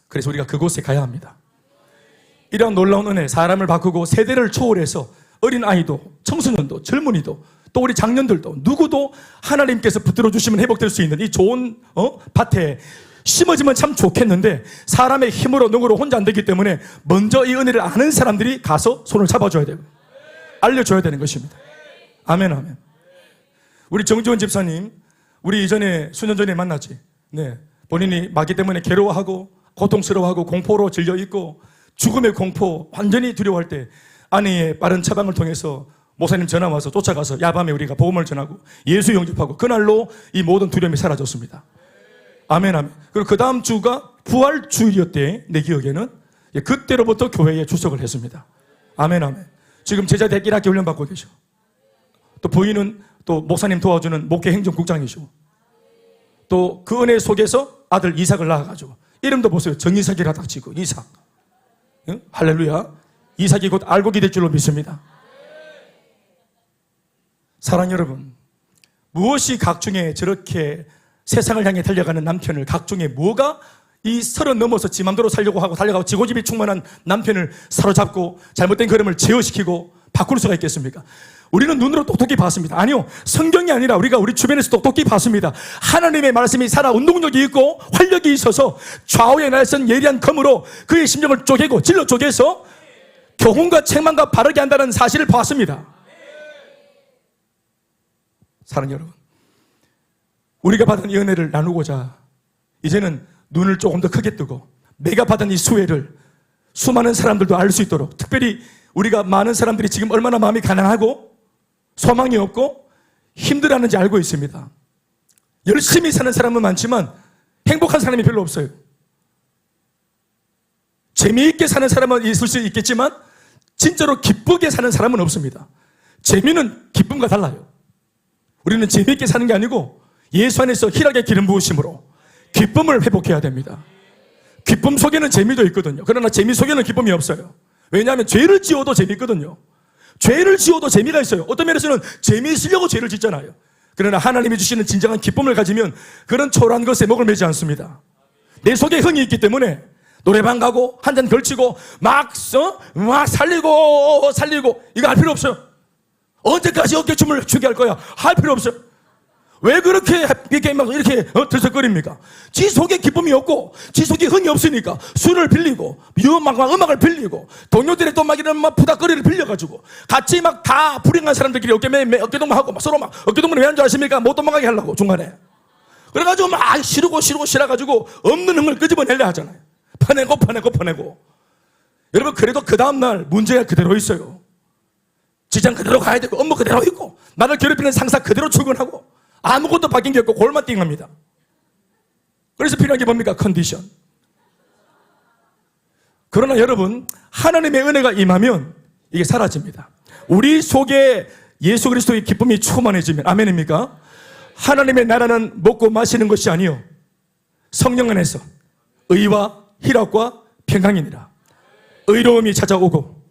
그래서 우리가 그곳에 가야 합니다. 이러한 놀라운 은혜, 사람을 바꾸고 세대를 초월해서 어린아이도 청소년도 젊은이도 또 우리 장년들도 누구도 하나님께서 붙들어 주시면 회복될 수 있는 이 좋은 밭에 심어지면 참 좋겠는데 사람의 힘으로 능으로 혼자 안 되기 때문에 먼저 이 은혜를 아는 사람들이 가서 손을 잡아줘야 돼요. 알려줘야 되는 것입니다. 아멘, 아멘. 우리 정지원 집사님, 우리 이전에 수년 전에 만났지. 네, 본인이 마귀 때문에 괴로워하고 고통스러워하고 공포로 질려 있고 죽음의 공포 완전히 두려워할 때 아내의 빠른 처방을 통해서 목사님 전화 와서 쫓아가서 야밤에 우리가 복음을 전하고 예수 영접하고 그날로 이 모든 두려움이 사라졌습니다. 아멘, 아멘. 그리고 그 다음 주가 부활 주일이었대, 내 기억에는. 그때로부터 교회에 출석을 했습니다. 아멘, 아멘. 지금 제자 대길 학교 훈련 받고 계셔. 또 부인은 또 목사님 도와주는 목회 행정국장이시고, 또 그 은혜 속에서 아들 이삭을 낳아가지고, 이름도 보세요. 정이삭이라 딱 치고, 이삭. 응? 할렐루야. 이삭이 곧 알곡이 될 줄로 믿습니다. 사랑 여러분, 무엇이 각중에 저렇게 세상을 향해 달려가는 남편을, 각중에 뭐가 이 30 넘어서 지 맘대로 살려고 하고 달려가고 지고집이 충만한 남편을 사로잡고 잘못된 걸음을 제어시키고 바꿀 수가 있겠습니까? 우리는 눈으로 똑똑히 봤습니다. 아니요, 성경이 아니라 우리가 우리 주변에서 똑똑히 봤습니다. 하나님의 말씀이 살아 운동력이 있고 활력이 있어서 좌우의 날선 예리한 검으로 그의 심령을 쪼개고 질러 쪼개서 교훈과 책망과 바르게 한다는 사실을 봤습니다. 사랑 여러분, 우리가 받은 이 은혜를 나누고자 이제는 눈을 조금 더 크게 뜨고 내가 받은 이 수혜를 수많은 사람들도 알 수 있도록, 특별히 우리가 많은 사람들이 지금 얼마나 마음이 가난하고 소망이 없고 힘들어하는지 알고 있습니다. 열심히 사는 사람은 많지만 행복한 사람이 별로 없어요. 재미있게 사는 사람은 있을 수 있겠지만 진짜로 기쁘게 사는 사람은 없습니다. 재미는 기쁨과 달라요. 우리는 재미있게 사는 게 아니고 예수 안에서 희락의 기름 부으심으로 기쁨을 회복해야 됩니다. 기쁨 속에는 재미도 있거든요. 그러나 재미 속에는 기쁨이 없어요. 왜냐하면 죄를 지어도 재미있거든요. 죄를 지어도 재미가 있어요. 어떤 면에서는 재미있으려고 죄를 짓잖아요. 그러나 하나님이 주시는 진정한 기쁨을 가지면 그런 초라한 것에 목을 매지 않습니다. 내 속에 흥이 있기 때문에 노래방 가고 한 잔 걸치고 막 살리고 이거 할 필요 없어요. 언제까지 어깨춤을 추게 할 거야? 할 필요 없어요. 왜 그렇게 막 이렇게 들썩거립니까? 지 속에 기쁨이 없고 지 속에 흥이 없으니까 술을 빌리고 음악을 빌리고 동료들의 또 막 이런 막 부닥거리를 빌려가지고 같이 막 다 불행한 사람들끼리 어깨동무하고 막 서로 막 어깨동무는 왜 한 줄 아십니까? 못 도망가게 하려고 중간에. 그래가지고 막 싫어가지고 없는 흥을 끄집어내려 하잖아요. 퍼내고. 여러분, 그래도 그 다음날 문제가 그대로 있어요. 직장 그대로 가야 되고 업무 그대로 있고 나를 괴롭히는 상사 그대로 출근하고 아무것도 바뀐 게 없고 골만 띵합니다. 그래서 필요한 게 뭡니까? 컨디션. 그러나 여러분, 하나님의 은혜가 임하면 이게 사라집니다. 우리 속에 예수 그리스도의 기쁨이 충만해지면, 아멘입니까? 하나님의 나라는 먹고 마시는 것이 아니요 성령 안에서 의와 희락과 평강이니라. 의로움이 찾아오고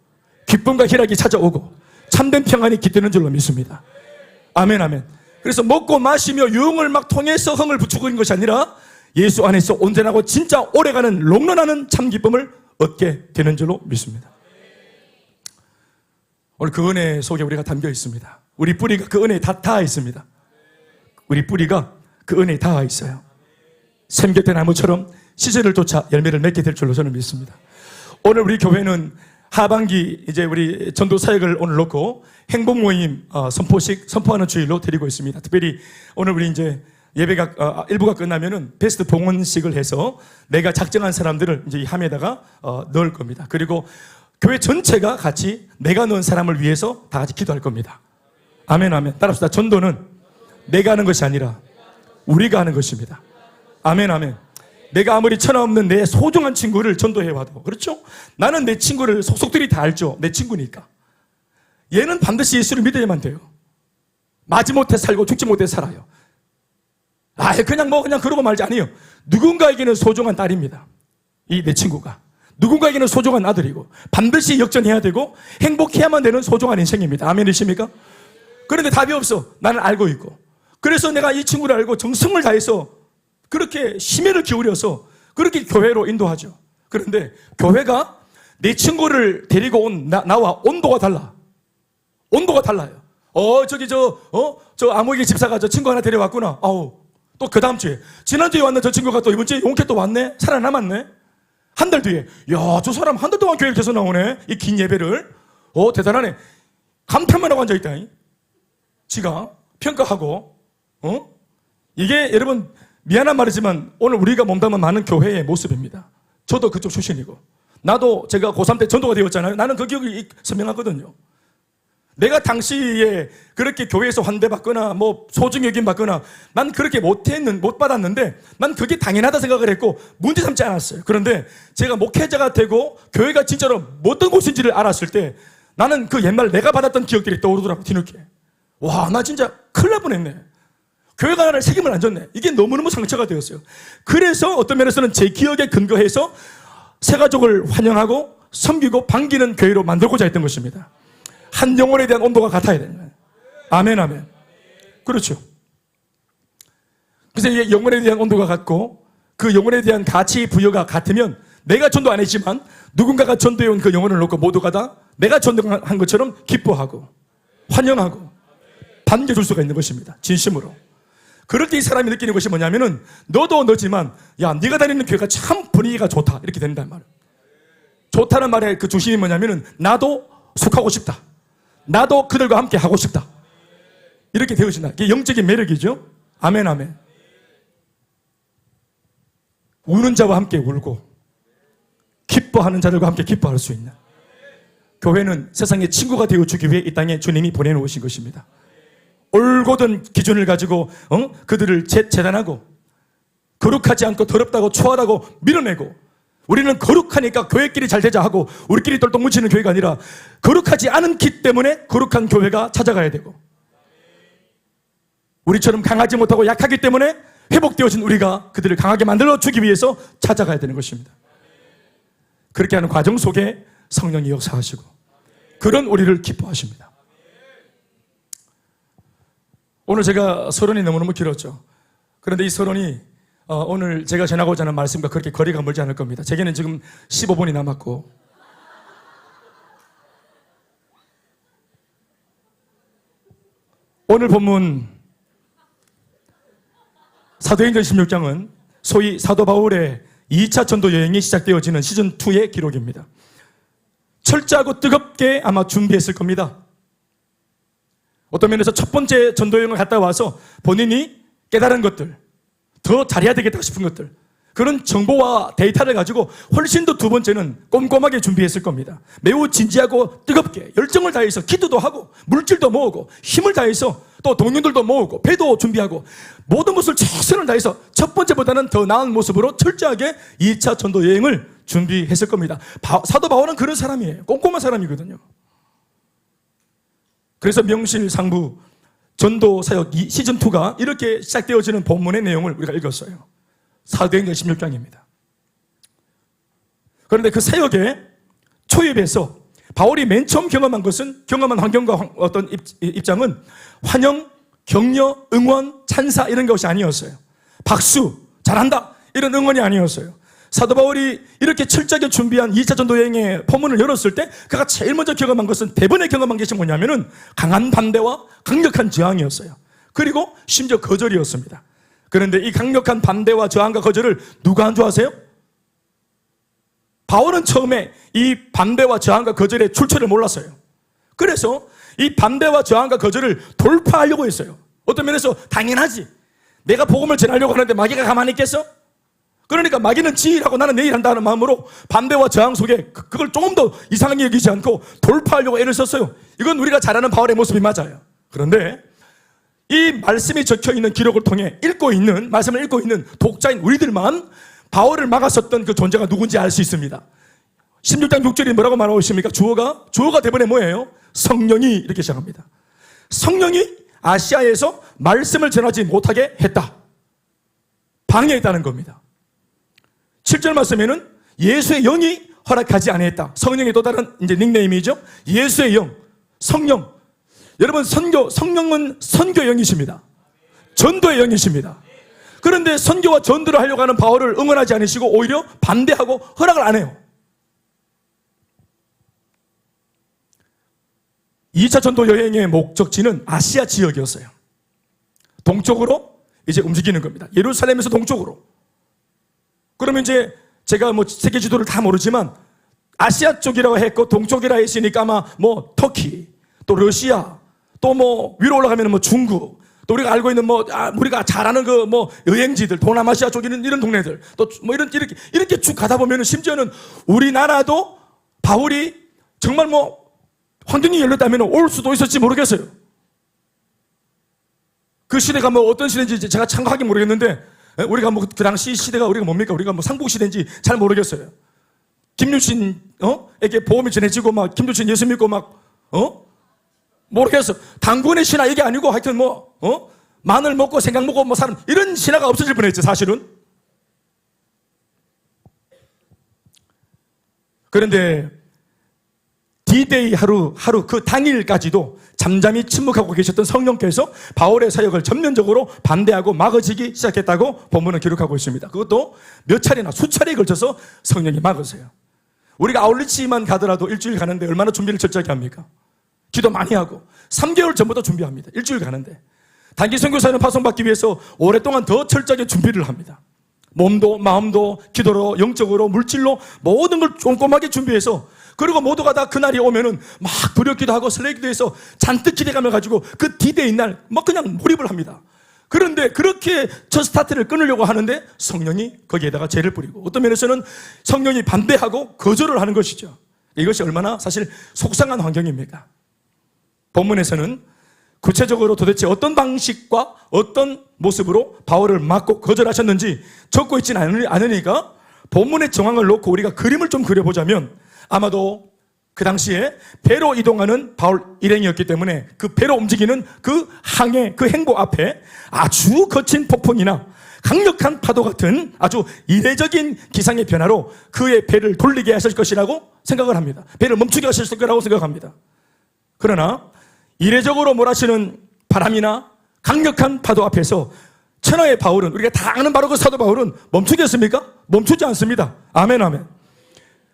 기쁨과 희락이 찾아오고 참된 평안이 깃드는 줄로 믿습니다. 아멘, 아멘. 그래서 먹고 마시며 유흥을 막 통해서 흥을 부추기는 것이 아니라 예수 안에서 온전하고 진짜 오래가는 롱런하는 참 기쁨을 얻게 되는 줄로 믿습니다. 오늘 그 은혜 속에 우리가 담겨 있습니다. 우리 뿌리가 그 은혜에 다 닿아 있습니다. 우리 뿌리가 그 은혜에 닿아 있어요. 샘곁의 나무처럼 시절을 쫓아 열매를 맺게 될 줄로 저는 믿습니다. 오늘 우리 교회는 하반기 이제 우리 전도 사역을 오늘 놓고 행복 모임 선포하는 주일로 드리고 있습니다. 특별히 오늘 우리 이제 예배가 일부가 끝나면은 베스트 봉헌식을 해서 내가 작정한 사람들을 이제 이 함에다가 넣을 겁니다. 그리고 교회 전체가 같이 내가 넣은 사람을 위해서 다 같이 기도할 겁니다. 아멘, 아멘. 따라합시다. 전도는 내가 하는 것이 아니라 우리가 하는 것입니다. 아멘, 아멘. 내가 아무리 천하 없는 내 소중한 친구를 전도해와도, 그렇죠? 나는 내 친구를 속속들이 다 알죠. 내 친구니까. 얘는 반드시 예수를 믿어야만 돼요. 마지못해 살고 죽지 못해 살아요. 그냥 그러고 말지. 아니에요. 누군가에게는 소중한 딸입니다. 이 내 친구가. 누군가에게는 소중한 아들이고 반드시 역전해야 되고 행복해야만 되는 소중한 인생입니다. 아멘이십니까? 그런데 답이 없어. 나는 알고 있고. 그래서 내가 이 친구를 알고 정성을 다해서 그렇게 심혈을 기울여서 그렇게 교회로 인도하죠. 그런데 교회가 내 친구를 데리고 온 나와 온도가 달라. 온도가 달라요. 저 아무개 집사가 저 친구 하나 데려왔구나. 또 그 다음 주에 지난주에 왔는 저 친구가 또 이번 주에 용케 또 왔네. 살아남았네. 한 달 뒤에 저 사람 한 달 동안 교회를 계속 나오네. 이 긴 예배를. 대단하네. 감탄만 하고 앉아있다. 지가 평가하고, 이게 여러분 미안한 말이지만 오늘 우리가 몸담은 많은 교회의 모습입니다. 저도 그쪽 출신이고, 나도 제가 고3 때 전도가 되었잖아요. 나는 그 기억이 선명하거든요. 내가 당시에 그렇게 교회에서 환대받거나 뭐 소중 여김 받거나 난 그렇게 못 받았는데 난 그게 당연하다 생각을 했고 문제 삼지 않았어요. 그런데 제가 목회자가 되고 교회가 진짜로 어떤 곳인지를 알았을 때 나는 그 옛날 내가 받았던 기억들이 떠오르더라고요. 뒤늦게. 와, 나 진짜 큰일 날 뻔했네. 교회가 나를 책임을 안 졌네. 이게 너무너무 상처가 되었어요. 그래서 어떤 면에서는 제 기억에 근거해서 새가족을 환영하고 섬기고 반기는 교회로 만들고자 했던 것입니다. 한 영혼에 대한 온도가 같아야 되는 거예요. 아멘, 아멘. 그렇죠. 그래서 이게 영혼에 대한 온도가 같고 그 영혼에 대한 가치 부여가 같으면 내가 전도 안 했지만 누군가가 전도해온 그 영혼을 놓고 모두가 다 내가 전도한 것처럼 기뻐하고 환영하고 반겨줄 수가 있는 것입니다. 진심으로. 그럴 때 이 사람이 느끼는 것이 뭐냐면은 너도 너지만 야, 네가 다니는 교회가 참 분위기가 좋다 이렇게 된다는 말이에요. 좋다는 말의 그 중심이 뭐냐면은 나도 속하고 싶다. 나도 그들과 함께 하고 싶다. 이렇게 되어진다. 이게 영적인 매력이죠. 아멘, 아멘. 우는 자와 함께 울고 기뻐하는 자들과 함께 기뻐할 수 있는 교회는 세상의 친구가 되어주기 위해 이 땅에 주님이 보내놓으신 것입니다. 올곧은 기준을 가지고 그들을 재단하고 거룩하지 않고 더럽다고 초하다고 밀어내고 우리는 거룩하니까 교회끼리 잘 되자 하고 우리끼리 똘똘 뭉치는 교회가 아니라 거룩하지 않기 때문에 거룩한 교회가 찾아가야 되고 우리처럼 강하지 못하고 약하기 때문에 회복되어진 우리가 그들을 강하게 만들어주기 위해서 찾아가야 되는 것입니다. 그렇게 하는 과정 속에 성령이 역사하시고 그런 우리를 기뻐하십니다. 오늘 제가 서론이 너무너무 길었죠. 그런데 이 서론이 오늘 제가 전하고자 하는 말씀과 그렇게 거리가 멀지 않을 겁니다. 제게는 지금 15분이 남았고 오늘 본문 사도행전 16장은 소위 사도 바울의 2차 전도 여행이 시작되어지는 시즌2의 기록입니다. 철저하고 뜨겁게 아마 준비했을 겁니다. 어떤 면에서 첫 번째 전도 여행을 갔다 와서 본인이 깨달은 것들, 더 잘해야 되겠다 싶은 것들, 그런 정보와 데이터를 가지고 훨씬 더 두 번째는 꼼꼼하게 준비했을 겁니다. 매우 진지하고 뜨겁게 열정을 다해서 기도도 하고 물질도 모으고 힘을 다해서 또 동료들도 모으고 배도 준비하고 모든 것을 최선을 다해서 첫 번째보다는 더 나은 모습으로 철저하게 2차 전도 여행을 준비했을 겁니다. 사도 바울은 그런 사람이에요. 꼼꼼한 사람이거든요. 그래서 명실상부 전도 사역 시즌2가 이렇게 시작되어지는 본문의 내용을 우리가 읽었어요. 사도행전 16장입니다. 그런데 그 사역의 초입에서 바울이 맨 처음 경험한 환경과 어떤 입장은 환영, 격려, 응원, 찬사 이런 것이 아니었어요. 박수, 잘한다 이런 응원이 아니었어요. 사도 바울이 이렇게 철저하게 준비한 2차 전도 여행의 포문을 열었을 때 그가 제일 먼저 경험한 것은 대번에 경험한 것이 뭐냐면은 강한 반대와 강력한 저항이었어요. 그리고 심지어 거절이었습니다. 그런데 이 강력한 반대와 저항과 거절을 누가 한 줄 아세요? 바울은 처음에 이 반대와 저항과 거절의 출처를 몰랐어요. 그래서 이 반대와 저항과 거절을 돌파하려고 했어요. 어떤 면에서 당연하지. 내가 복음을 전하려고 하는데 마귀가 가만히 있겠어? 그러니까 마귀는 지일하고 나는 내일 한다는 마음으로 반대와 저항 속에 그걸 조금 더 이상하게 여기지 않고 돌파하려고 애를 썼어요. 이건 우리가 잘 아는 바울의 모습이 맞아요. 그런데 이 말씀이 적혀있는 기록을 통해 말씀을 읽고 있는 독자인 우리들만 바울을 막았었던 그 존재가 누군지 알 수 있습니다. 16장 6절이 뭐라고 말하고 있습니까? 주어가 대본에 뭐예요? 성령이 이렇게 시작합니다. 성령이 아시아에서 말씀을 전하지 못하게 했다. 방해했다는 겁니다. 7절 말씀에는 예수의 영이 허락하지 아니했다. 성령의 또 다른 이제 닉네임이죠. 예수의 영, 성령. 여러분 성령은 선교의 영이십니다. 전도의 영이십니다. 그런데 선교와 전도를 하려고 하는 바울을 응원하지 않으시고 오히려 반대하고 허락을 안 해요. 2차 전도 여행의 목적지는 아시아 지역이었어요. 동쪽으로 이제 움직이는 겁니다. 예루살렘에서 동쪽으로. 그러면 이제 제가 세계 지도를 다 모르지만 아시아 쪽이라고 했고 동쪽이라 했으니까 아마 터키, 또 러시아, 또 위로 올라가면 중국, 또 우리가 알고 있는 우리가 잘 아는 여행지들, 동남아시아 쪽 이런 동네들, 또 이렇게 쭉 가다 보면은 심지어는 우리나라도 바울이 정말 환경이 열렸다면 올 수도 있었지 모르겠어요. 그 시대가 어떤 시대인지 제가 참고하기 모르겠는데, 우리가 그 당시 시대가 우리가 뭡니까? 우리가 삼국시대인지 잘 모르겠어요. 김유신, 에게 보험이 전해지고 김유신 예수 믿고 모르겠어. 당군의 신화 이게 아니고 하여튼 마늘 먹고 생강 먹고 사람, 이런 신화가 없어질 뻔했죠, 사실은. 그런데 D-Day 하루 그 당일까지도 잠잠히 침묵하고 계셨던 성령께서 바울의 사역을 전면적으로 반대하고 막아지기 시작했다고 본문은 기록하고 있습니다. 그것도 몇 차례나 수차례에 걸쳐서 성령이 막으세요. 우리가 아울리치만 가더라도 일주일 가는데 얼마나 준비를 철저하게 합니까? 기도 많이 하고 3개월 전부터 준비합니다. 일주일 가는데. 단기 선교사는 파송받기 위해서 오랫동안 더 철저하게 준비를 합니다. 몸도 마음도 기도로 영적으로 물질로 모든 걸 꼼꼼하게 준비해서, 그리고 모두가 다 그날이 오면은 막 두렵기도 하고 설레기도 해서 잔뜩 기대감을 가지고 그 D-Day 날 그냥 몰입을 합니다. 그런데 그렇게 저 스타트를 끊으려고 하는데 성령이 거기에다가 죄를 뿌리고, 어떤 면에서는 성령이 반대하고 거절을 하는 것이죠. 이것이 얼마나 사실 속상한 환경입니까? 본문에서는 구체적으로 도대체 어떤 방식과 어떤 모습으로 바울을 막고 거절하셨는지 적고 있지는 않으니까 본문의 정황을 놓고 우리가 그림을 좀 그려보자면, 아마도 그 당시에 배로 이동하는 바울 일행이었기 때문에 그 배로 움직이는 그 항해, 그 행보 앞에 아주 거친 폭풍이나 강력한 파도 같은 아주 이례적인 기상의 변화로 그의 배를 돌리게 하실 것이라고 생각을 합니다. 배를 멈추게 하실 거라고 생각합니다. 그러나 이례적으로 몰아치는 바람이나 강력한 파도 앞에서 천하의 바울은, 우리가 다 아는 바로 그 사도 바울은 멈추겠습니까? 멈추지 않습니다. 아멘, 아멘.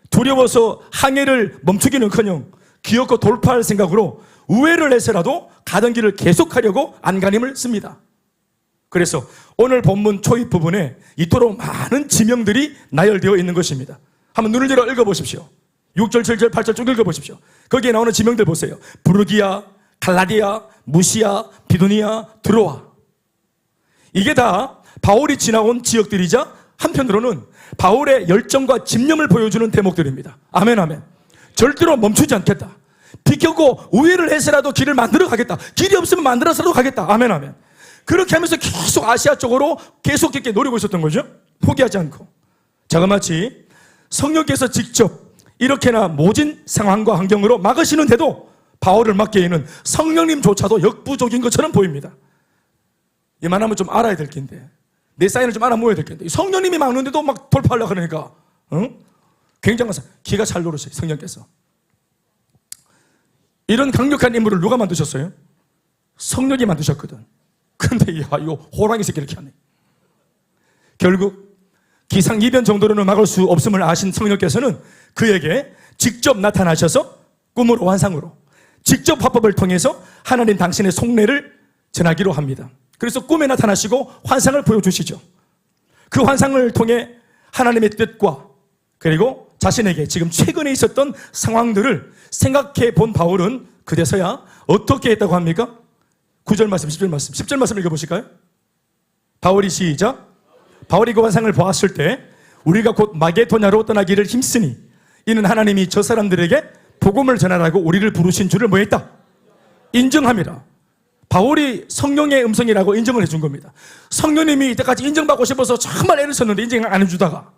두려워서 항해를 멈추기는커녕 기어코 돌파할 생각으로 우회를 해서라도 가던 길을 계속하려고 안간힘을 씁니다. 그래서 오늘 본문 초입 부분에 이토록 많은 지명들이 나열되어 있는 것입니다. 한번 눈을 들어 읽어보십시오. 6절, 7절, 8절 쭉 읽어보십시오. 거기에 나오는 지명들 보세요. 부르기아, 갈라디아, 무시아, 비두니아, 드로아. 이게 다 바울이 지나온 지역들이자 한편으로는 바울의 열정과 집념을 보여주는 대목들입니다. 아멘, 아멘. 절대로 멈추지 않겠다. 비켜고 우회를 해서라도 길을 만들어 가겠다. 길이 없으면 만들어서라도 가겠다. 아멘, 아멘. 그렇게 하면서 계속 아시아 쪽으로 계속적게 노리고 있었던 거죠. 포기하지 않고. 자그마치 성령께서 직접 이렇게나 모진 상황과 환경으로 막으시는데도 바울을 막기에는 성령님조차도 역부족인 것처럼 보입니다. 이만하면 좀 알아야 될 텐데, 내 사인을 좀 알아모아야 될 텐데, 성령님이 막는데도 막 돌파하려고 그러니까 굉장한 기가 잘 노르세요. 성령께서. 이런 강력한 인물을 누가 만드셨어요? 성령이 만드셨거든. 근데 이거 호랑이 새끼 이렇게 하네. 결국 기상이변 정도로는 막을 수 없음을 아신 성령께서는 그에게 직접 나타나셔서 꿈으로 환상으로 직접 화법을 통해서 하나님 당신의 속내를 전하기로 합니다. 그래서 꿈에 나타나시고 환상을 보여주시죠. 그 환상을 통해 하나님의 뜻과 그리고 자신에게 지금 최근에 있었던 상황들을 생각해 본 바울은 그제서야 어떻게 했다고 합니까? 9절 말씀, 10절 말씀, 10절 말씀 읽어보실까요? 바울이 시작. 바울이 그 환상을 보았을 때 우리가 곧 마게도냐로 떠나기를 힘쓰니 이는 하나님이 저 사람들에게 복음을 전하라고 우리를 부르신 줄을 뭐 했다? 인정함이라. 바울이 성령의 음성이라고 인정을 해준 겁니다. 성령님이 이때까지 인정받고 싶어서 정말 애를 썼는데 인정을 안 해주다가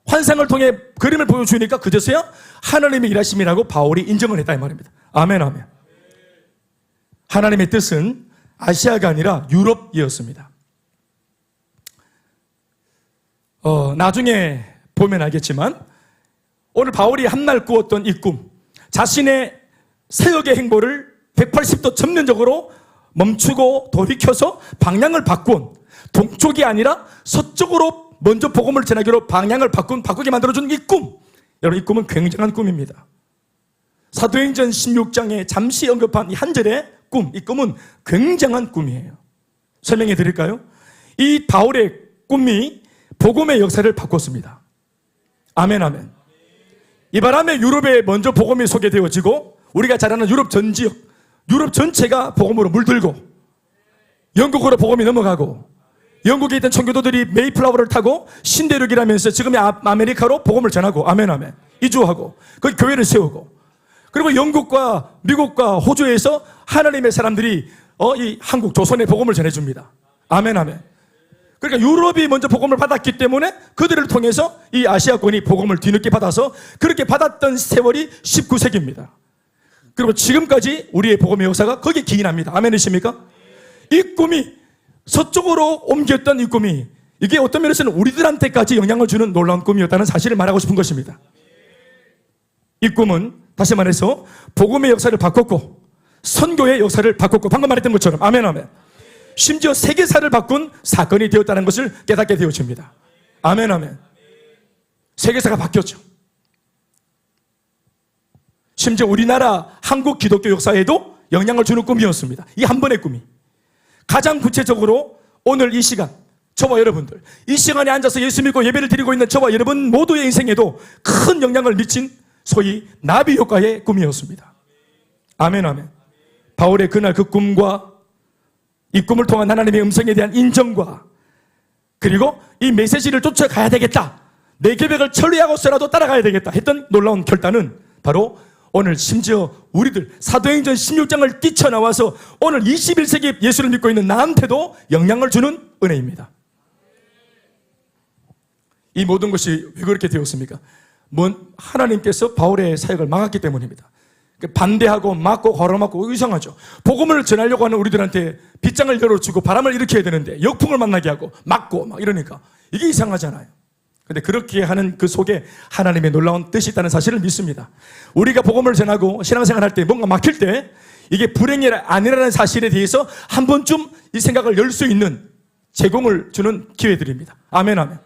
환상을 통해 그림을 보여주니까 그제서야 하나님의 일하심이라고 바울이 인정을 했다 이 말입니다. 아멘, 아멘. 하나님의 뜻은 아시아가 아니라 유럽이었습니다. 나중에 보면 알겠지만 오늘 바울이 한날 꾸었던 이 꿈, 자신의 사역의 행보를 180도 전면적으로 멈추고 돌이켜서 방향을 바꾼, 동쪽이 아니라 서쪽으로 먼저 복음을 전하기로 방향을 바꾸게 만들어준 이 꿈, 여러분 이 꿈은 굉장한 꿈입니다. 사도행전 16장에 잠시 언급한 이 한 절의 꿈, 이 꿈은 굉장한 꿈이에요. 설명해 드릴까요? 이 바울의 꿈이 복음의 역사를 바꿨습니다. 아멘, 아멘. 이 바람에 유럽에 먼저 복음이 소개되어지고 우리가 잘 아는 유럽 전 지역, 유럽 전체가 복음으로 물들고 영국으로 복음이 넘어가고 영국에 있던 청교도들이 메이플라워를 타고 신대륙이라면서 지금의 아메리카로 복음을 전하고 아멘 아멘 이주하고 거기 교회를 세우고 그리고 영국과 미국과 호주에서 하나님의 사람들이 이 한국 조선의 복음을 전해줍니다. 아멘 아멘. 그러니까 유럽이 먼저 복음을 받았기 때문에 그들을 통해서 이 아시아권이 복음을 뒤늦게 받아서 그렇게 받았던 세월이 19세기입니다. 그리고 지금까지 우리의 복음의 역사가 거기에 기인합니다. 아멘이십니까? 이 꿈이 서쪽으로 옮겼던 이 꿈이 이게 어떤 면에서는 우리들한테까지 영향을 주는 놀라운 꿈이었다는 사실을 말하고 싶은 것입니다. 이 꿈은 다시 말해서 복음의 역사를 바꿨고 선교의 역사를 바꿨고 방금 말했던 것처럼 아멘 아멘 심지어 세계사를 바꾼 사건이 되었다는 것을 깨닫게 되어집니다. 아멘 아멘. 세계사가 바뀌었죠. 심지어 우리나라 한국 기독교 역사에도 영향을 주는 꿈이었습니다. 이 한 번의 꿈이 가장 구체적으로 오늘 이 시간 저와 여러분들 이 시간에 앉아서 예수 믿고 예배를 드리고 있는 저와 여러분 모두의 인생에도 큰 영향을 미친 소위 나비 효과의 꿈이었습니다. 아멘 아멘. 바울의 그날 그 꿈과 이 꿈을 통한 하나님의 음성에 대한 인정과 그리고 이 메시지를 쫓아가야 되겠다, 내 계획을 처리하고서라도 따라가야 되겠다 했던 놀라운 결단은 바로 오늘 심지어 우리들 사도행전 16장을 뛰쳐나와서 오늘 21세기 예수를 믿고 있는 나한테도 영향을 주는 은혜입니다. 이 모든 것이 왜 그렇게 되었습니까? 하나님께서 바울의 사역을 막았기 때문입니다. 반대하고 막고 가로막고 이상하죠. 복음을 전하려고 하는 우리들한테 빗장을 열어주고 바람을 일으켜야 되는데 역풍을 만나게 하고 막고 막 이러니까 이게 이상하잖아요. 근데 그렇게 하는 그 속에 하나님의 놀라운 뜻이 있다는 사실을 믿습니다. 우리가 복음을 전하고 신앙생활 할 때 뭔가 막힐 때 이게 불행이 아니라는 사실에 대해서 한 번쯤 이 생각을 열 수 있는 제공을 주는 기회들입니다. 아멘 아멘.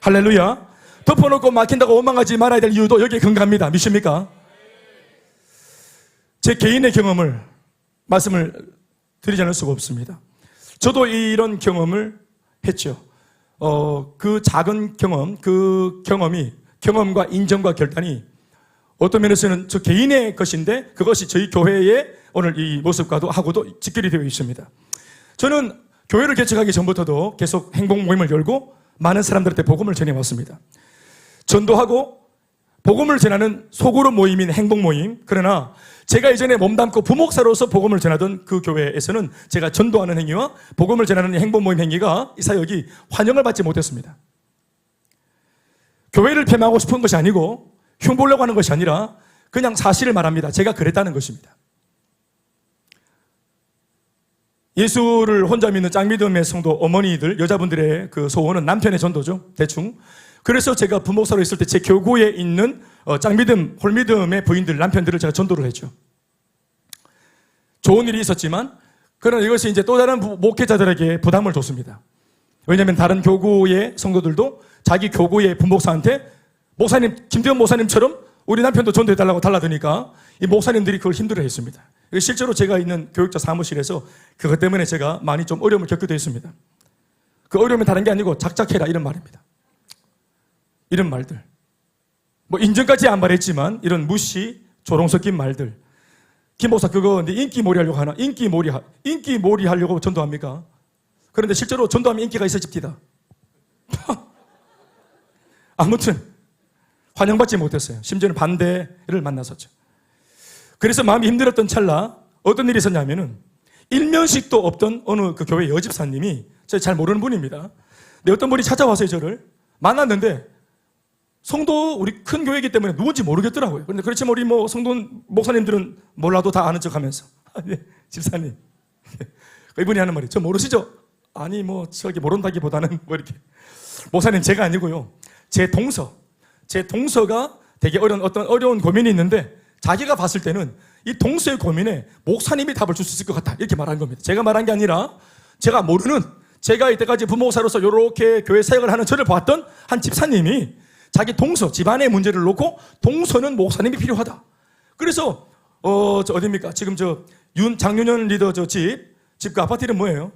할렐루야. 덮어놓고 막힌다고 원망하지 말아야 될 이유도 여기에 근거합니다. 믿습니까? 제 개인의 경험을 말씀을 드리지 않을 수가 없습니다. 저도 이런 경험을 했죠. 그 작은 경험, 그 경험과 인정과 결단이 어떤 면에서는 저 개인의 것인데 그것이 저희 교회의 오늘 이 모습과도 하고도 직결이 되어 있습니다. 저는 교회를 개척하기 전부터도 계속 행복 모임을 열고 많은 사람들한테 복음을 전해왔습니다. 전도하고 복음을 전하는 소그룹 모임인 행복 모임, 그러나 제가 이전에 몸담고 부목사로서 복음을 전하던 그 교회에서는 제가 전도하는 행위와 복음을 전하는 행복 모임 행위가 이 사역이 환영을 받지 못했습니다. 교회를 폄하하고 싶은 것이 아니고 흉보려고 하는 것이 아니라 그냥 사실을 말합니다. 제가 그랬다는 것입니다. 예수를 혼자 믿는 짱믿음의 성도 어머니들, 여자분들의 그 소원은 남편의 전도죠. 대충. 그래서 제가 부목사로 있을 때 제 교구에 있는 짱믿음, 홀믿음의 부인들, 남편들을 제가 전도를 했죠. 좋은 일이 있었지만 그러나 이것이 이제 또 다른 목회자들에게 부담을 줬습니다. 왜냐하면 다른 교구의 성도들도 자기 교구의 부목사한테 목사님, 김대원 목사님처럼 우리 남편도 전도해달라고 달라드니까 이 목사님들이 그걸 힘들어했습니다. 실제로 제가 있는 교육자 사무실에서 그것 때문에 제가 많이 좀 어려움을 겪기도 했습니다. 그 어려움이 다른 게 아니고 작작해라 이런 말입니다. 이런 말들. 뭐 인정까지 안 말했지만 이런 무시, 조롱 섞인 말들. 김 목사 그거 인기몰이 하려고 하나? 인기몰이 하려고 전도합니까? 그런데 실제로 전도하면 인기가 있어집니다. 아무튼 환영받지 못했어요. 심지어는 반대를 만났었죠. 그래서 마음이 힘들었던 찰나 어떤 일이 있었냐면은 일면식도 없던 어느 그 교회 여집사님이 제가 잘 모르는 분입니다. 근데 어떤 분이 찾아와서 저를 만났는데 성도 우리 큰 교회이기 때문에 누군지 모르겠더라고요. 그런데 그렇지만 우리 뭐 성도 목사님들은 몰라도 다 아는 척하면서 네, 집사님 이분이 하는 말이 저 모르시죠? 아니 뭐 저기 모른다기보다는 뭐 이렇게 목사님 제가 아니고요. 제 동서가 되게 어떤 어려운 고민이 있는데 자기가 봤을 때는 이 동서의 고민에 목사님이 답을 줄 수 있을 것 같다 이렇게 말한 겁니다. 제가 말한 게 아니라 제가 모르는 제가 이때까지 부목사로서 이렇게 교회 사역을 하는 저를 봤던 한 집사님이 자기 동서, 집안의 문제를 놓고 동서는 목사님이 필요하다. 그래서 저 어디입니까? 지금 장윤현 리더 집 그 아파트 이름 뭐예요?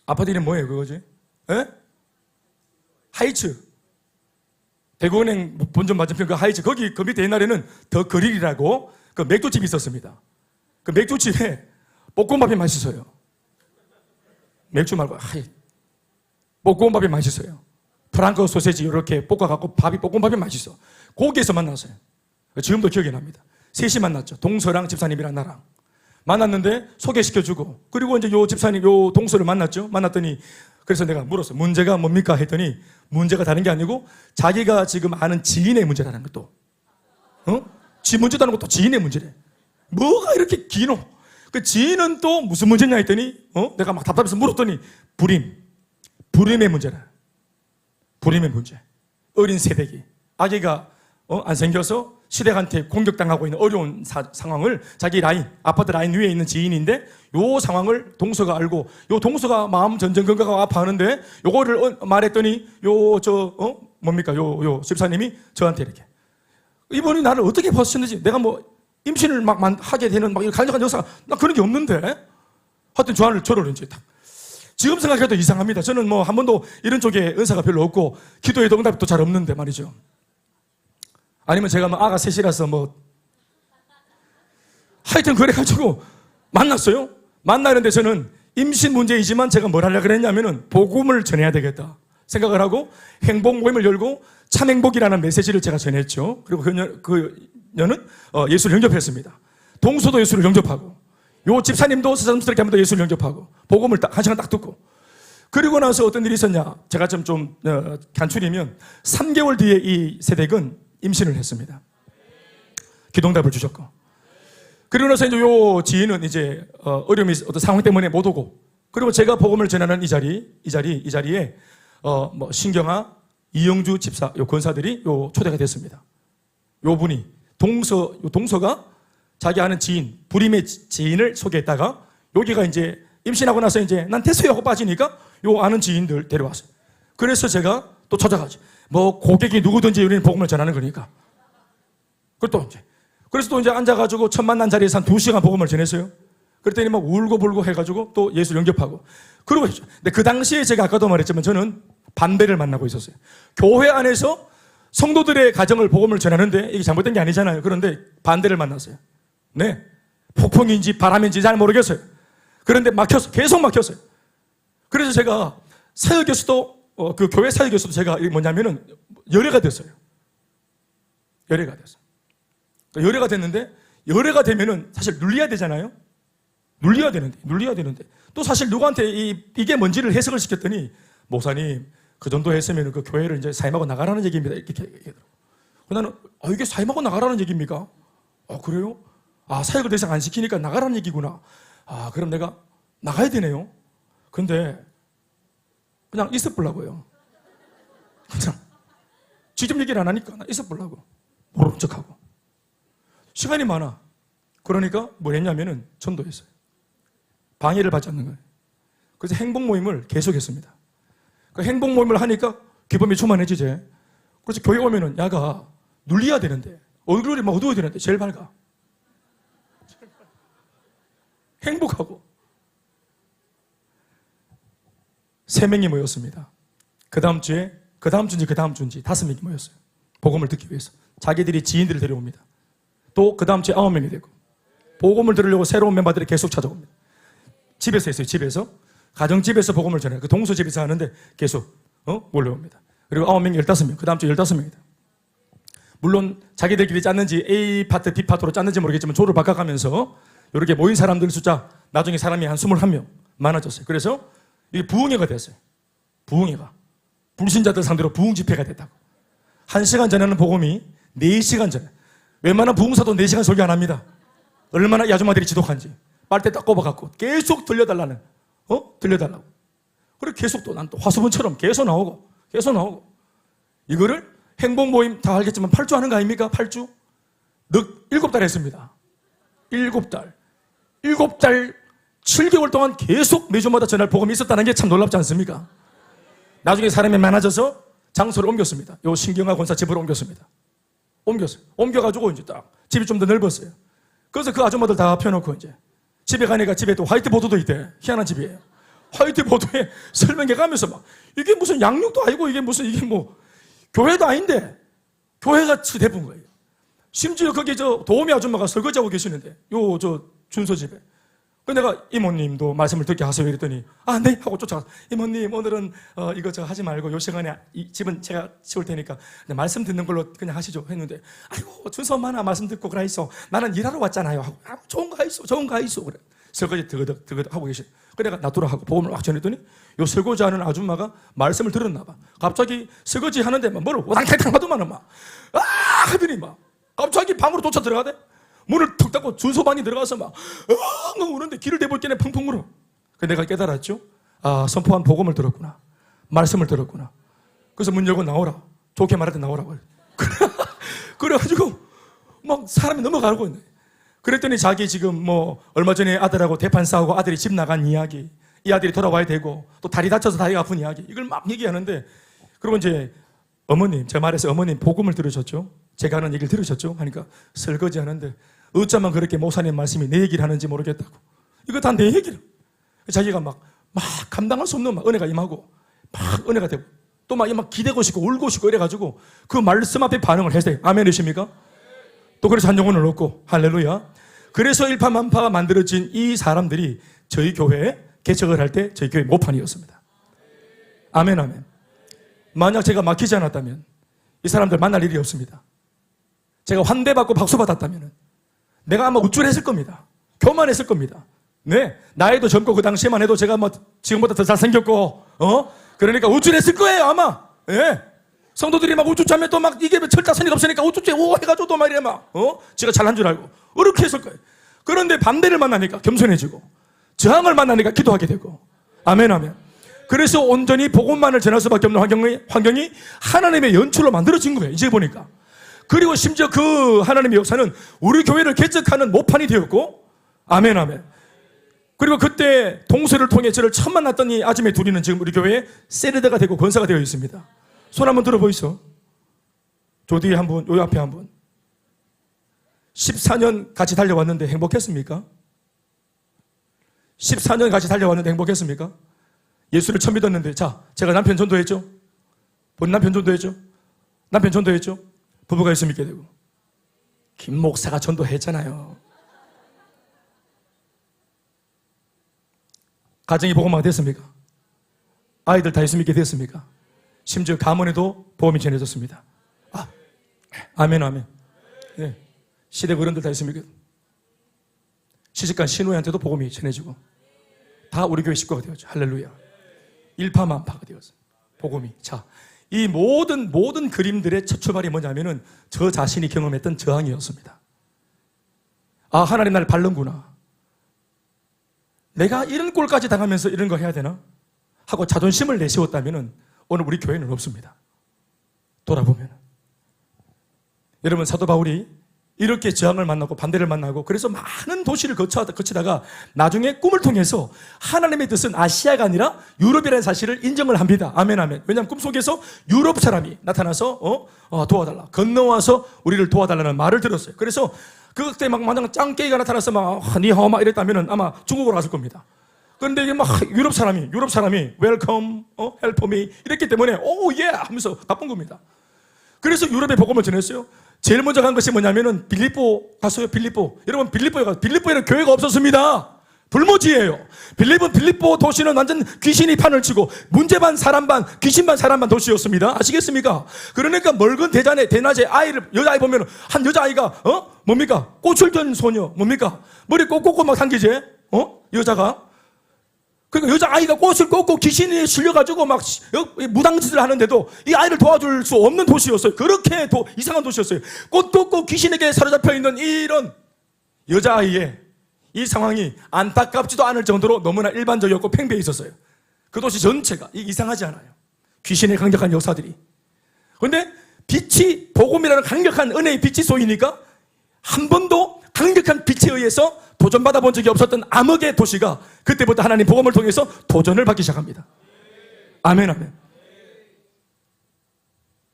아파트 이름 뭐예요 그거지? 에? 하이츠. 대구은행 본점 맞은편 그 하이츠. 거기 그 밑에 옛날에는 더 그릴이라고 그 맥주집이 있었습니다. 그 맥주집에 볶음밥이 맛있어요. 맥주 말고 볶음밥이 맛있어요. 프랑크 소세지 이렇게 볶아갖고 볶음밥이 맛있어. 거기에서 만났어요. 지금도 기억이 납니다. 셋이 만났죠. 동서랑 집사님이랑 나랑 만났는데 소개시켜주고, 그리고 이제 요 집사님 요 동서를 만났죠. 만났더니 그래서 내가 물었어요. 문제가 뭡니까 했더니 문제가 다른 게 아니고 자기가 지금 아는 지인의 문제라는 것도, 지 문제다는 것도 지인의 문제래. 뭐가 이렇게 기노? 그 지인은 또 무슨 문제냐 했더니 내가 막 답답해서 물었더니 불임의 문제라. 불임의 문제. 어린 세대기 아기가 안 생겨서 시댁한테 공격당하고 있는 어려운 상황을 자기 라인, 아파트 라인 위에 있는 지인인데 요 상황을 동서가 알고, 요 동서가 마음 전전긍긍하고 아파하는데 요거를 말했더니 요 집사님이 저한테 이렇게, 이분이 나를 어떻게 봤었는지, 내가 뭐 임신을 막 하게 되는 막 이런 간접한 역사가 나 그런 게 없는데, 하여튼 저를 이제 딱 지금 생각해도 이상합니다. 저는 뭐 한 번도 이런 쪽에 은사가 별로 없고 기도에도 응답이 또 잘 없는데 말이죠. 아니면 제가 뭐 아가 셋이라서 뭐 하여튼 그래가지고 만났어요. 만나는데 저는 임신 문제이지만 제가 뭘 하려고 그랬냐면은 복음을 전해야 되겠다 생각을 하고 행복 모임을 열고 참 행복이라는 메시지를 제가 전했죠. 그리고 그녀는 예수를 영접했습니다. 동서도 예수를 영접하고, 요 집사님도 새삼스럽게 한번 더 예수를 영접하고 복음을 딱 한 시간 딱 듣고, 그리고 나서 어떤 일이 있었냐, 제가 좀 간추리면 3개월 뒤에 이 세댁은 임신을 했습니다. 기도응답을 주셨고, 그리고 나서 이제 요 지인은 이제 어려움이 어떤 상황 때문에 못 오고, 그리고 제가 복음을 전하는 이 자리에 뭐 신경아, 이영주 집사, 요 권사들이 요 초대가 됐습니다. 요 분이 동서가 자기 아는 지인, 불임의 지인을 소개했다가 여기가 이제 임신하고 나서 이제 난 됐어요 하고 빠지니까 요 아는 지인들 데려왔어요. 그래서 제가 또 찾아가지. 뭐 고객이 누구든지 우리는 복음을 전하는 거니까. 그래서 또 이제 앉아가지고 첫 만난 자리에서 한 2시간 복음을 전했어요. 그랬더니 막 울고불고 해가지고 또 예수를 영접하고. 그러고 있죠. 근데 그 당시에 제가 아까도 말했지만 저는 반대를 만나고 있었어요. 교회 안에서 성도들의 가정을 복음을 전하는데 이게 잘못된 게 아니잖아요. 그런데 반대를 만났어요. 네. 폭풍인지 바람인지 잘 모르겠어요. 그런데 계속 막혔어요. 그래서 제가 사역에서도 그 교회 사역에서도 제가 뭐냐면은 열애가 됐어요. 열애가 됐어요. 열애가 됐는데, 열애가 되면은 사실 눌려야 되잖아요. 눌려야 되는데 또 사실 누구한테 이게 뭔지를 해석을 시켰더니, 목사님 그 정도 했으면 그 교회를 이제 사임하고 나가라는 얘기입니다. 이렇게 얘기하더라고요. 나는 이게 사임하고 나가라는 얘기입니까? 그래요? 사역을 더 이상 안 시키니까 나가라는 얘기구나. 그럼 내가 나가야 되네요. 근데 그냥 있어보려고요. 그냥 직접 얘기를 안 하니까 나 있어보려고. 모른 척하고. 시간이 많아. 그러니까 뭘 했냐면은 전도했어요. 방해를 받지 않는 거예요. 그래서 행복 모임을 계속했습니다. 그 행복 모임을 하니까 기쁨이 충만해지지. 그래서 교회 오면은 야가 눌려야 되는데, 얼굴이 막 어두워야 되는데 제일 밝아. 행복하고. 3명이 모였습니다. 그 다음 주인지 5명이 모였어요. 복음을 듣기 위해서. 자기들이 지인들을 데려옵니다. 또 그 다음 주에 9명이 되고, 복음을 들으려고 새로운 멤버들이 계속 찾아옵니다. 집에서 했어요. 집에서. 가정집에서 복음을 전해요. 그 동서 집에서 하는데 계속 몰려옵니다. 그리고 9명, 15명. 그 다음 주에 15명이다. 물론 자기들끼리 짰는지 A 파트, B 파트로 짰는지 모르겠지만 조를 바꿔가면서 이렇게 모인 사람들 숫자, 나중에 사람이 한 21명 많아졌어요. 그래서 이게 부흥회가 됐어요. 부흥회가. 불신자들 상대로 부흥 집회가 됐다고. 1시간 전에는 복음이 4시간 전에. 웬만한 부흥사도 4시간 설교 안 합니다. 얼마나 이 아줌마들이 지독한지. 빨대 딱 꼽아갖고 계속 들려달라는. 들려달라고. 그리고 계속 난 또 화수분처럼 계속 나오고. 이거를 행복 모임 다 알겠지만 8주 하는 거 아닙니까? 8주? 7달 했습니다. 7달. 7개월 동안 계속 매주마다 전할 복음이 있었다는 게 참 놀랍지 않습니까? 나중에 사람이 많아져서 장소를 옮겼습니다. 요 신경아 권사 집으로 옮겼습니다. 옮겨가지고 이제 딱 집이 좀 더 넓었어요. 그래서 그 아줌마들 다 펴놓고 이제 집에 가니까 집에 또 화이트보드도 있대. 희한한 집이에요. 화이트보드에 설명해 가면서 막 이게 무슨 양육도 아니고 이게 뭐 교회도 아닌데 교회같이 돼본 거예요. 심지어 거기 도우미 아줌마가 설거지하고 계시는데 요 준서 집에 그 내가 이모님도 말씀을 듣게 하세요 이랬더니 네 하고 쫓아가서 이모님 오늘은 이거 저 하지 말고 요 시간에 이 집은 제가 치울 테니까 그냥 말씀 듣는 걸로 그냥 하시죠 했는데 아이고 준서 엄마나 말씀 듣고 그래 있어 나는 일하러 왔잖아요 하고 좋은 거 있어 좋은 거 있어 그래 설거지 드거덕 하고 계시 그래 내가 놔두라 하고 복음을 확 전했더니 요 설거지 하는 아줌마가 말씀을 들었나 봐 갑자기 설거지 하는데 막 뭘 와당탕탕 하더만은 막 하더니 막 갑자기 방으로 쫓아 들어가대 문을 툭 닫고 준소방에 들어가서 막 우는데 귀를 대볼 때는 펑펑 울어. 그래서 내가 깨달았죠. 선포한 복음을 들었구나. 말씀을 들었구나. 그래서 문 열고 나오라. 좋게 말할 때 나오라고. 그래가지고 막 사람이 넘어가고 있네. 그랬더니 자기 지금 뭐 얼마 전에 아들하고 대판 싸우고 아들이 집 나간 이야기, 이 아들이 돌아와야 되고 또 다리 다쳐서 다리가 아픈 이야기 이걸 막 얘기하는데 그리고 이제 어머님 제가 말해서 어머님 복음을 들으셨죠? 제가 하는 얘기를 들으셨죠? 하니까 설거지 하는데 어쩌면 그렇게 목사님 말씀이 내 얘기를 하는지 모르겠다고. 이거 다 내 얘기를. 자기가 막 감당할 수 없는 막 은혜가 임하고 막 은혜가 되고 또 막 기대고 싶고 울고 싶고 이래가지고 그 말씀 앞에 반응을 했어요. 아멘이십니까? 또 그래서 한 영혼을 얻고 할렐루야. 그래서 일파만파가 만들어진 이 사람들이 저희 교회에 개척을 할 때 저희 교회 모판이었습니다. 아멘 아멘. 만약 제가 막히지 않았다면 이 사람들 만날 일이 없습니다. 제가 환대받고 박수 받았다면 내가 아마 우쭐했을 겁니다. 교만했을 겁니다. 네, 나이도 젊고 그 당시에만 해도 제가 뭐 지금보다 더 잘생겼고 그러니까 우쭐했을 거예요 아마. 예. 성도들이 막 우쭈짜면 또 막 이게 철자선이 없으니까 우쭈째 오 해가지고 또 막 이래 막 제가 잘난 줄 알고 이렇게 했을 거예요. 그런데 반대를 만나니까 겸손해지고 저항을 만나니까 기도하게 되고 아멘 아멘. 그래서 온전히 복음만을 전할 수밖에 없는 환경이 하나님의 연출로 만들어진 거예요. 이제 보니까. 그리고 심지어 그 하나님의 역사는 우리 교회를 개척하는 모판이 되었고 아멘 아멘. 그리고 그때 동서를 통해 저를 처음 만났던 이 아줌의 둘이는 지금 우리 교회에 세르드가 되고 권사가 되어 있습니다. 손 한번 들어보이소. 저 뒤에 한 분, 요 앞에 한 분. 14년 같이 달려왔는데 행복했습니까? 14년 같이 달려왔는데 행복했습니까? 예수를 처음 믿었는데 제가 남편 전도했죠? 본 남편 전도했죠? 남편 전도했죠? 부부가 있으면 믿게 되고 김 목사가 전도했잖아요. 가정이 복음화가 됐습니까? 아이들 다 예수 믿게 됐습니까? 심지어 가문에도 복음이 전해졌습니다. 아멘 아멘. 네. 시댁 어른들 다 예수 믿게 시집간 신우한테도 복음이 전해지고 다 우리 교회 식구가 되었죠. 할렐루야. 일파만파가 되었어요. 복음이. 이 모든 그림들의 첫 출발이 뭐냐면은 저 자신이 경험했던 저항이었습니다. 하나님 나를 바른구나. 내가 이런 꼴까지 당하면서 이런 거 해야 되나? 하고 자존심을 내세웠다면은 오늘 우리 교회는 없습니다. 돌아보면. 여러분 사도 바울이 이렇게 저항을 만나고 반대를 만나고 그래서 많은 도시를 거치다가 나중에 꿈을 통해서 하나님의 뜻은 아시아가 아니라 유럽이라는 사실을 인정을 합니다. 아멘 아멘. 왜냐하면 꿈속에서 유럽 사람이 나타나서 도와달라 건너와서 우리를 도와달라는 말을 들었어요. 그래서 그때 막 마냥 짱깨이가 나타나서 막 니하오 막 이랬다면 아마 중국으로 갔을 겁니다. 그런데 이게 막 유럽 사람이 웰컴 헬프 미 이랬기 때문에 예 하면서 바쁜 겁니다. 그래서 유럽에 복음을 전했어요. 제일 먼저 간 것이 뭐냐면은 빌립보 갔어요. 여러분 빌립보에는 교회가 없었습니다. 불모지예요. 빌립보 도시는 완전 귀신이 판을 치고 문제반 사람반 귀신반 사람반 도시였습니다. 아시겠습니까? 그러니까 멀건 대낮에 여자아이 보면 한 여자아이가 뭡니까? 꽃을 든 소녀 뭡니까? 머리 꽂고 막 당기지? 여자가 그러니까 여자아이가 꽃을 꽂고 귀신이 실려가지고 막 무당짓을 하는데도 이 아이를 도와줄 수 없는 도시였어요. 그렇게 이상한 도시였어요. 꽃 꽂고 귀신에게 사로잡혀 있는 이런 여자아이의 이 상황이 안타깝지도 않을 정도로 너무나 일반적이었고 팽배해 있었어요. 그 도시 전체가 이상하지 않아요. 귀신의 강력한 역사들이. 그런데 빛이 복음이라는 강력한 은혜의 빛이 쏘이니까 한 번도 강력한 빛에 의해서 도전받아 본 적이 없었던 암흑의 도시가 그때부터 하나님 복음을 통해서 도전을 받기 시작합니다. 아멘 아멘.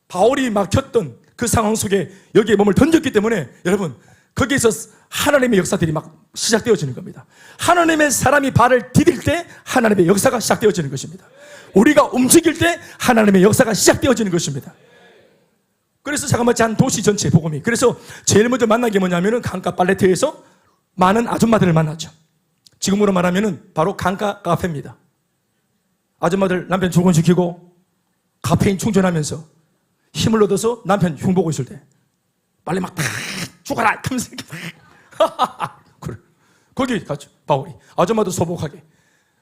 바울이 막혔던 그 상황 속에 여기에 몸을 던졌기 때문에 여러분 거기에서 하나님의 역사들이 막 시작되어지는 겁니다. 하나님의 사람이 발을 디딜 때 하나님의 역사가 시작되어지는 것입니다. 우리가 움직일 때 하나님의 역사가 시작되어지는 것입니다. 그래서 자그마치 한 도시 전체 복음이. 그래서 제일 먼저 만난 게 뭐냐면은 강가 팔레트에서 많은 아줌마들을 만났죠. 지금으로 말하면 바로 강가 카페입니다. 아줌마들 남편 출근시키고 카페인 충전하면서 힘을 얻어서 남편 흉보고 있을 때 빨리 막 죽어라 하면서 그래. 거기 갔죠. 바울이 아줌마도 소복하게.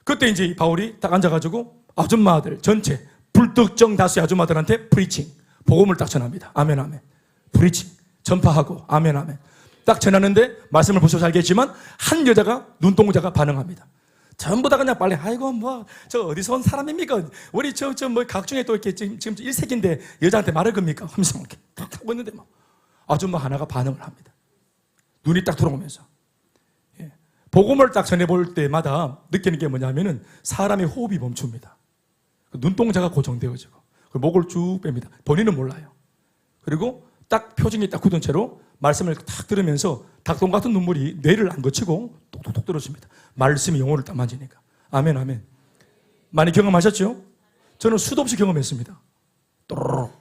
그때 이제 바울이 딱 앉아가지고 아줌마들 전체 불특정 다수의 아줌마들한테 프리칭 복음을 딱 전합니다. 아멘 아멘. 프리칭 전파하고 아멘 아멘. 딱 전하는데 말씀을 보셔서 알겠지만 한 여자가 눈동자가 반응합니다. 전부 다 그냥 빨리 아이고 뭐 저 어디서 온 사람입니까? 우리 저 뭐 각중에 또 이렇게 지금 1세기인데 여자한테 말할 겁니까? 하면서 이렇게 딱 하고 있는데 막 아줌마 하나가 반응을 합니다. 눈이 딱 들어오면서 예. 복음을 딱 전해볼 때마다 느끼는 게 뭐냐면은 사람의 호흡이 멈춥니다. 눈동자가 고정되어지고 목을 쭉 뺍니다. 본인은 몰라요. 그리고 딱 표정이 딱 굳은 채로 말씀을 딱 들으면서 닭똥 같은 눈물이 뇌를 안 거치고 똑똑똑 떨어집니다. 말씀이 영혼을 딱 만지니까. 아멘 아멘. 많이 경험하셨죠? 저는 수도 없이 경험했습니다. 또르륵.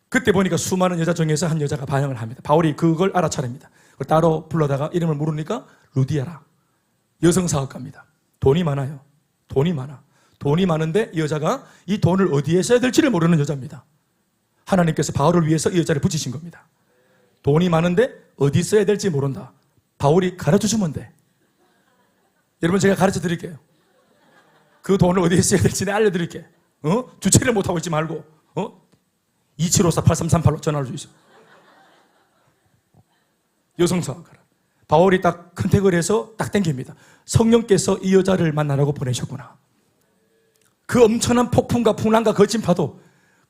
그때 보니까 수많은 여자 중에서 한 여자가 반응을 합니다. 바울이 그걸 알아차립니다. 그걸 따로 불러다가 이름을 물으니까 루디아라. 여성 사업가입니다. 돈이 많아요. 돈이 많아. 돈이 많은데 이 여자가 이 돈을 어디에 써야 될지를 모르는 여자입니다. 하나님께서 바울을 위해서 이 여자를 붙이신 겁니다. 돈이 많은데 어디 써야 될지 모른다. 바울이 가르쳐주면 돼. 여러분 제가 가르쳐 드릴게요. 그 돈을 어디에 써야 될지 내가 알려드릴게. 주체를 못하고 있지 말고 2754-8338로 전화를 주시오. 여성사학가라. 바울이 딱 컨택을 해서 딱 땡깁니다. 성령께서 이 여자를 만나라고 보내셨구나. 그 엄청난 폭풍과 풍랑과 거친 파도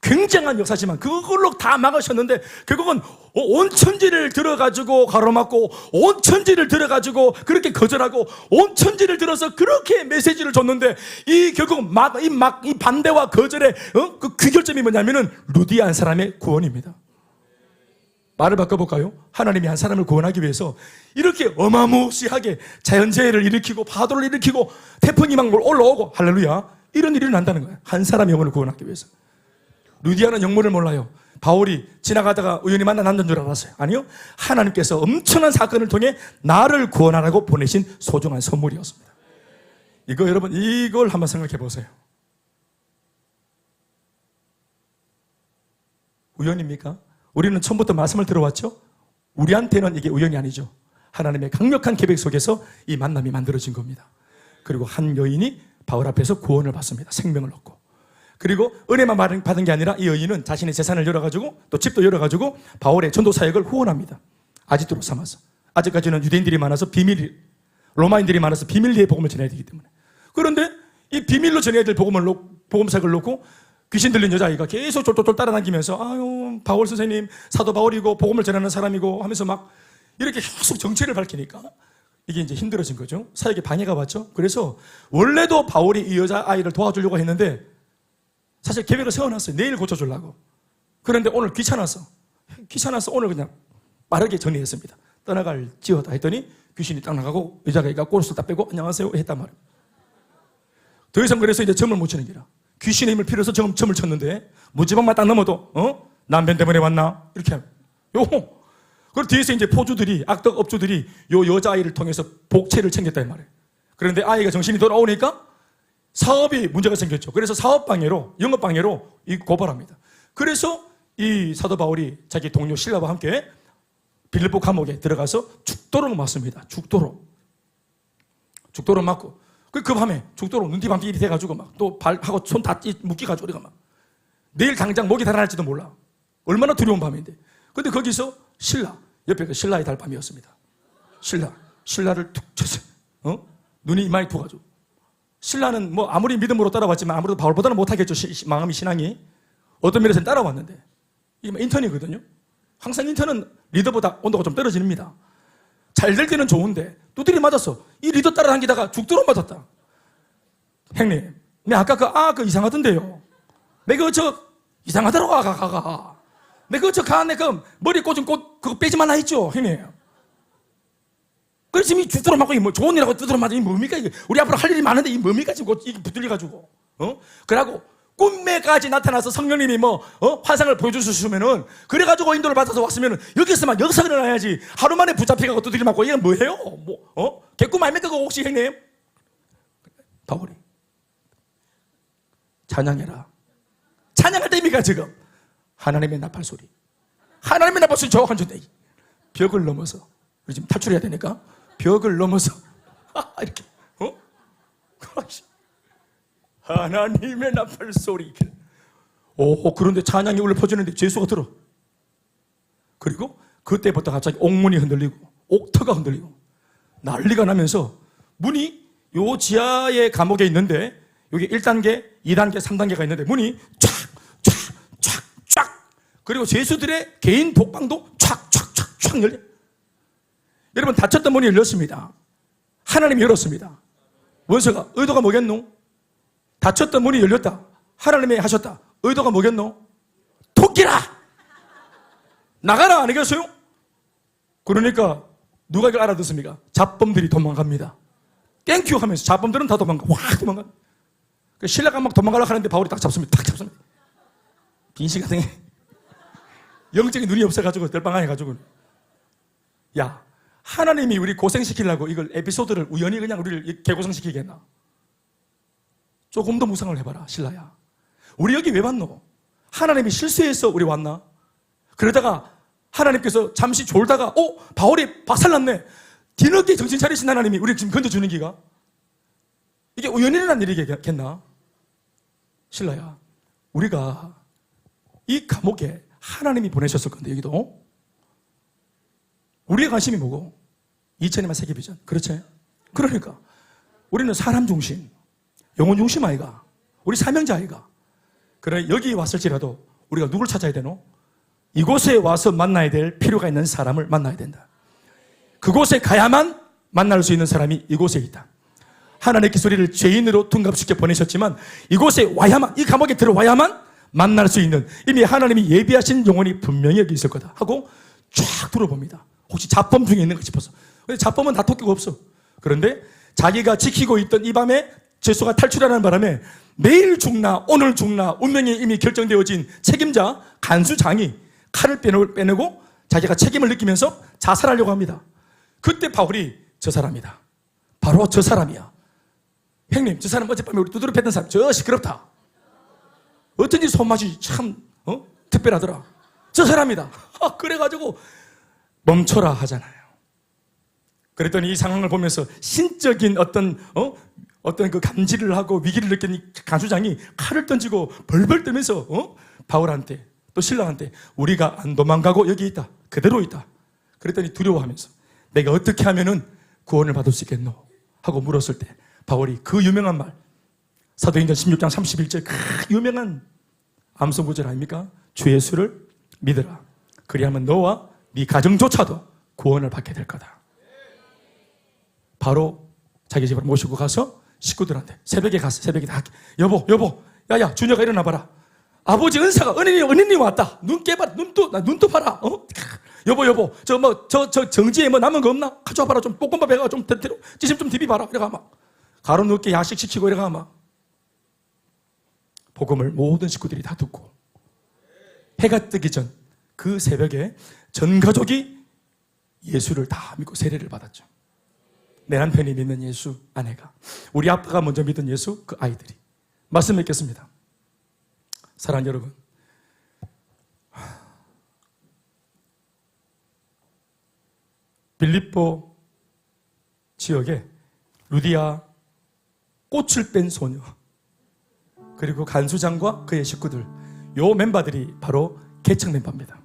굉장한 역사지만 그걸로 다 막으셨는데 결국은 온 천지를 들어가지고 가로막고 온 천지를 들어가지고 그렇게 거절하고 온 천지를 들어서 그렇게 메시지를 줬는데 이 결국 이 반대와 거절의 그 귀결점이 뭐냐면은 루디아 한 사람의 구원입니다. 말을 바꿔볼까요? 하나님이 한 사람을 구원하기 위해서 이렇게 어마무시하게 자연재해를 일으키고 파도를 일으키고 태풍이 막 올라오고 할렐루야 이런 일이 난다는 거예요. 한 사람의 영혼을 구원하기 위해서. 루디아는 영문을 몰라요. 바울이 지나가다가 우연히 만난 남자인 줄 알았어요. 아니요. 하나님께서 엄청난 사건을 통해 나를 구원하라고 보내신 소중한 선물이었습니다. 이거 여러분 이걸 한번 생각해 보세요. 우연입니까? 우리는 처음부터 말씀을 들어왔죠? 우리한테는 이게 우연이 아니죠. 하나님의 강력한 계획 속에서 이 만남이 만들어진 겁니다. 그리고 한 여인이 바울 앞에서 구원을 받습니다. 생명을 얻고. 그리고 은혜만 받은 게 아니라 이 여인은 자신의 재산을 열어가지고 또 집도 열어가지고 바울의 전도 사역을 후원합니다. 아직도 삼아서. 아직까지는 유대인들이 많아서 로마인들이 많아서 비밀리에 복음을 전해야 되기 때문에. 그런데 이 비밀로 전해야 될 복음 사역을 놓고 귀신 들린 여자아이가 계속 쫄쫄쫄 따라다니면서 아유 바울 선생님 사도 바울이고 복음을 전하는 사람이고 하면서 막 이렇게 계속 정체를 밝히니까 이게 이제 힘들어진 거죠. 사역에 방해가 왔죠. 그래서 원래도 바울이 이 여자아이를 도와주려고 했는데 사실 계획을 세워놨어요. 내일 고쳐주려고. 그런데 오늘 귀찮아서 오늘 그냥 빠르게 정리했습니다. 떠나갈 지어다 했더니 귀신이 딱 나가고 여자가 꼬르스 딱 빼고 안녕하세요 했단 말이에요. 더 이상 그래서 이제 점을 못 치는 기라. 귀신의 힘을 필요해서 점을 쳤는데 무지방만 딱 넘어도 남편 때문에 왔나? 이렇게 하면 그리고 뒤에서 이제 포주들이 악덕 업주들이 요 여자아이를 통해서 복채를 챙겼단 말이에요. 그런데 아이가 정신이 돌아오니까 사업이 문제가 생겼죠. 그래서 사업방해로 영업방해로 고발합니다. 그래서 이 사도 바울이 자기 동료 실라와 함께 빌립보 감옥에 들어가서 죽도록 맞습니다. 죽도록 맞고 그 밤에 죽도록 눈티방띠 돼가지고 막 또 발하고 손 다 묶여가지고 우리가 막 내일 당장 목이 달아날지도 몰라. 얼마나 두려운 밤인데. 근데 거기서 신라 옆에 그 신라의 달밤이었습니다. 신라를 툭 쳤어요. 눈이 이마에 부가지고. 신라는 뭐 아무리 믿음으로 따라왔지만 아무래도 바울보다는 못하겠죠. 마음이 신앙이. 어떤 면에서는 따라왔는데 이게 인턴이거든요. 항상 인턴은 리더보다 온도가 좀 떨어집니다. 잘 될 때는 좋은데 두드리 맞았어. 이 리더 따라다니다가 죽도록 맞았다. 형님, 내 아까 그 이상하던데요. 내가 이상하더라고 아가. 내가 내 머리 꽂은 꽃 그거 빼지 말라 했죠, 형님. 그래서 지금 이 죽도록 맞고 뭐 좋은 일하고 두드러 맞아. 이 뭡니까 이게? 우리 앞으로 할 일이 많은데 이 뭡니까 지금 이게 붙들려가지고. 그러고 꿈에까지 나타나서 성령님이 화상을 보여주시면은 그래가지고 인도를 받아서 왔으면은 여기서만 역사가 일어나야지. 하루 만에 붙잡혀가고 두드려 맞고 이건 뭐예요? 개꿈 아닙니까 그거 혹시 형님? 바울이. 찬양해라. 찬양할 때입니까 지금? 하나님의 나팔 소리. 하나님의 나팔 소리 저 한전대. 벽을 넘어서 우리 지금 탈출해야 되니까 벽을 넘어서 이렇게 하나님의 나팔 소리. 그런데 찬양이 울려 퍼지는데 재수가 들어. 그리고 그때부터 갑자기 옥문이 흔들리고 옥터가 흔들리고 난리가 나면서 문이 요 지하의 감옥에 있는데 여기 1단계, 2단계, 3단계가 있는데 문이 촥 그리고 죄수들의 개인 독방도 촥 열려. 여러분 닫혔던 문이 열렸습니다. 하나님이 열었습니다. 원수가 의도가 뭐겠노? 닫혔던 문이 열렸다. 하나님이 하셨다. 의도가 뭐겠노? 토끼라! 나가라 아니겠어요? 그러니까 누가 이걸 알아듣습니까? 잡범들이 도망갑니다. 땡큐 하면서 잡범들은 다 도망가. 확 도망가. 신라가 막 도망가려고 하는데 바울이 딱 잡습니다. 딱 잡습니다. 빈시 같은 게 영적인 눈이 없어가지고 덜빵해가지고 야 하나님이 우리 고생시키려고 이걸 에피소드를 우연히 그냥 우리를 개고생시키겠나? 조금 더 묵상을 해봐라 신라야. 우리 여기 왜 왔노? 하나님이 실수해서 우리 왔나? 그러다가 하나님께서 잠시 졸다가 바울이 박살났네. 뒤늦게 정신 차리신 하나님이 우리 지금 건져주는 기가 이게 우연히 일어난 일이겠나? 신라야 우리가 이 감옥에 하나님이 보내셨을 건데 여기도 우리의 관심이 뭐고? 2000년만 세계 비전. 그렇지? 그러니까 우리는 사람 중심, 영혼 중심 아이가, 우리 사명자 아이가. 그래 여기 왔을지라도 우리가 누굴 찾아야 되노? 이곳에 와서 만나야 될 필요가 있는 사람을 만나야 된다. 그곳에 가야만 만날 수 있는 사람이 이곳에 있다. 하나님께서 우리를 죄인으로 둔갑시켜 보내셨지만 이곳에 와야만, 이 감옥에 들어와야만 만날 수 있는 이미 하나님이 예비하신 영혼이 분명히 여기 있을 거다 하고 쫙 둘러봅니다. 혹시 잡범 중에 있는가 싶어서. 근데 잡범은 다 토끼가 없어. 그런데 자기가 지키고 있던 이 밤에 죄수가 탈출하는 바람에 내일 죽나 오늘 죽나 운명이 이미 결정되어진 책임자 간수장이 칼을 빼내고 자기가 책임을 느끼면서 자살하려고 합니다. 그때 바울이 저 사람이다. 바로 저 사람이야. 형님 저 사람 어젯밤에 우리 두드러 팼던 사람 저 시끄럽다. 어쩐지 손맛이 참 특별하더라. 저 사람이다. 그래가지고 멈춰라 하잖아요. 그랬더니 이 상황을 보면서 신적인 어떤 그 감지를 하고 위기를 느낀 간수장이 칼을 던지고 벌벌 떠면서 바울한테 또 신랑한테 우리가 안 도망가고 여기 있다. 그대로 있다. 그랬더니 두려워하면서 내가 어떻게 하면은 구원을 받을 수 있겠노? 하고 물었을 때 바울이 그 유명한 말 사도행전 16장 31절 그 유명한 암송구절 아닙니까? 주 예수를 믿으라. 그리하면 너와 네 가정조차도 구원을 받게 될 거다. 바로 자기 집으로 모시고 가서 식구들한테 새벽에 다 여보 야야 준혁아 일어나 봐라. 아버지 은사가 은인이 왔다. 눈 깨봐라. 눈도 봐라. 여보 저 정지에 뭐 남은 거 없나? 가져와 봐라. 좀 볶음밥 해가 좀 찌심 좀 디비봐라. 이래가 막 가로 늦게 야식 시키고 이래가 막 복음을 모든 식구들이 다 듣고 해가 뜨기 전 그 새벽에 전 가족이 예수를 다 믿고 세례를 받았죠. 내 남편이 믿는 예수, 아내가, 우리 아빠가 먼저 믿은 예수, 그 아이들이. 말씀 맺겠습니다. 사랑하는 여러분, 빌립보 지역에 루디아 꽃을 뺀 소녀 그리고 간수장과 그의 식구들, 요 멤버들이 바로 개척 멤버입니다.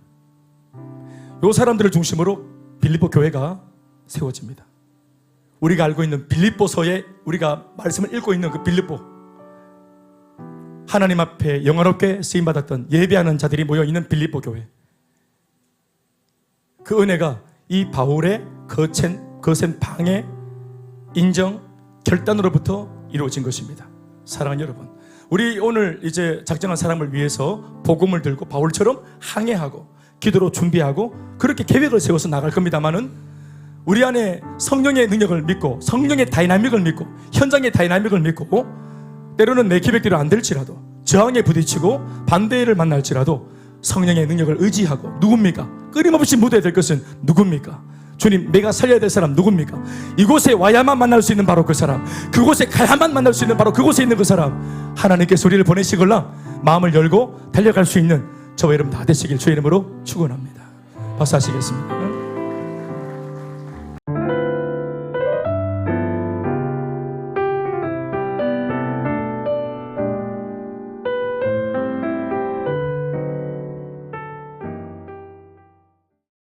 요 사람들을 중심으로 빌립보 교회가 세워집니다. 우리가 알고 있는 빌립보서에 우리가 말씀을 읽고 있는 그 빌립보, 하나님 앞에 영화롭게 쓰임받았던 예배하는 자들이 모여있는 빌립보 교회, 그 은혜가 이 바울의 거센 방해, 인정, 결단으로부터 이루어진 것입니다. 사랑하는 여러분, 우리 오늘 이제 작정한 사람을 위해서 복음을 들고 바울처럼 항해하고 기도로 준비하고 그렇게 계획을 세워서 나갈 겁니다만은 우리 안에 성령의 능력을 믿고 성령의 다이나믹을 믿고 현장의 다이나믹을 믿고 때로는 내 계획대로 안 될지라도 저항에 부딪히고 반대를 만날지라도 성령의 능력을 의지하고 누굽니까? 끊임없이 묻어야 될 것은 누굽니까? 주님, 내가 살려야 될 사람 누굽니까? 이곳에 와야만 만날 수 있는 바로 그 사람, 그곳에 가야만 만날 수 있는 바로 그곳에 있는 그 사람, 하나님께서 우리를 보내시걸랑 마음을 열고 달려갈 수 있는 저와 여러분 다 되시길 주의 이름으로 축원합니다. 박수 하시겠습니다.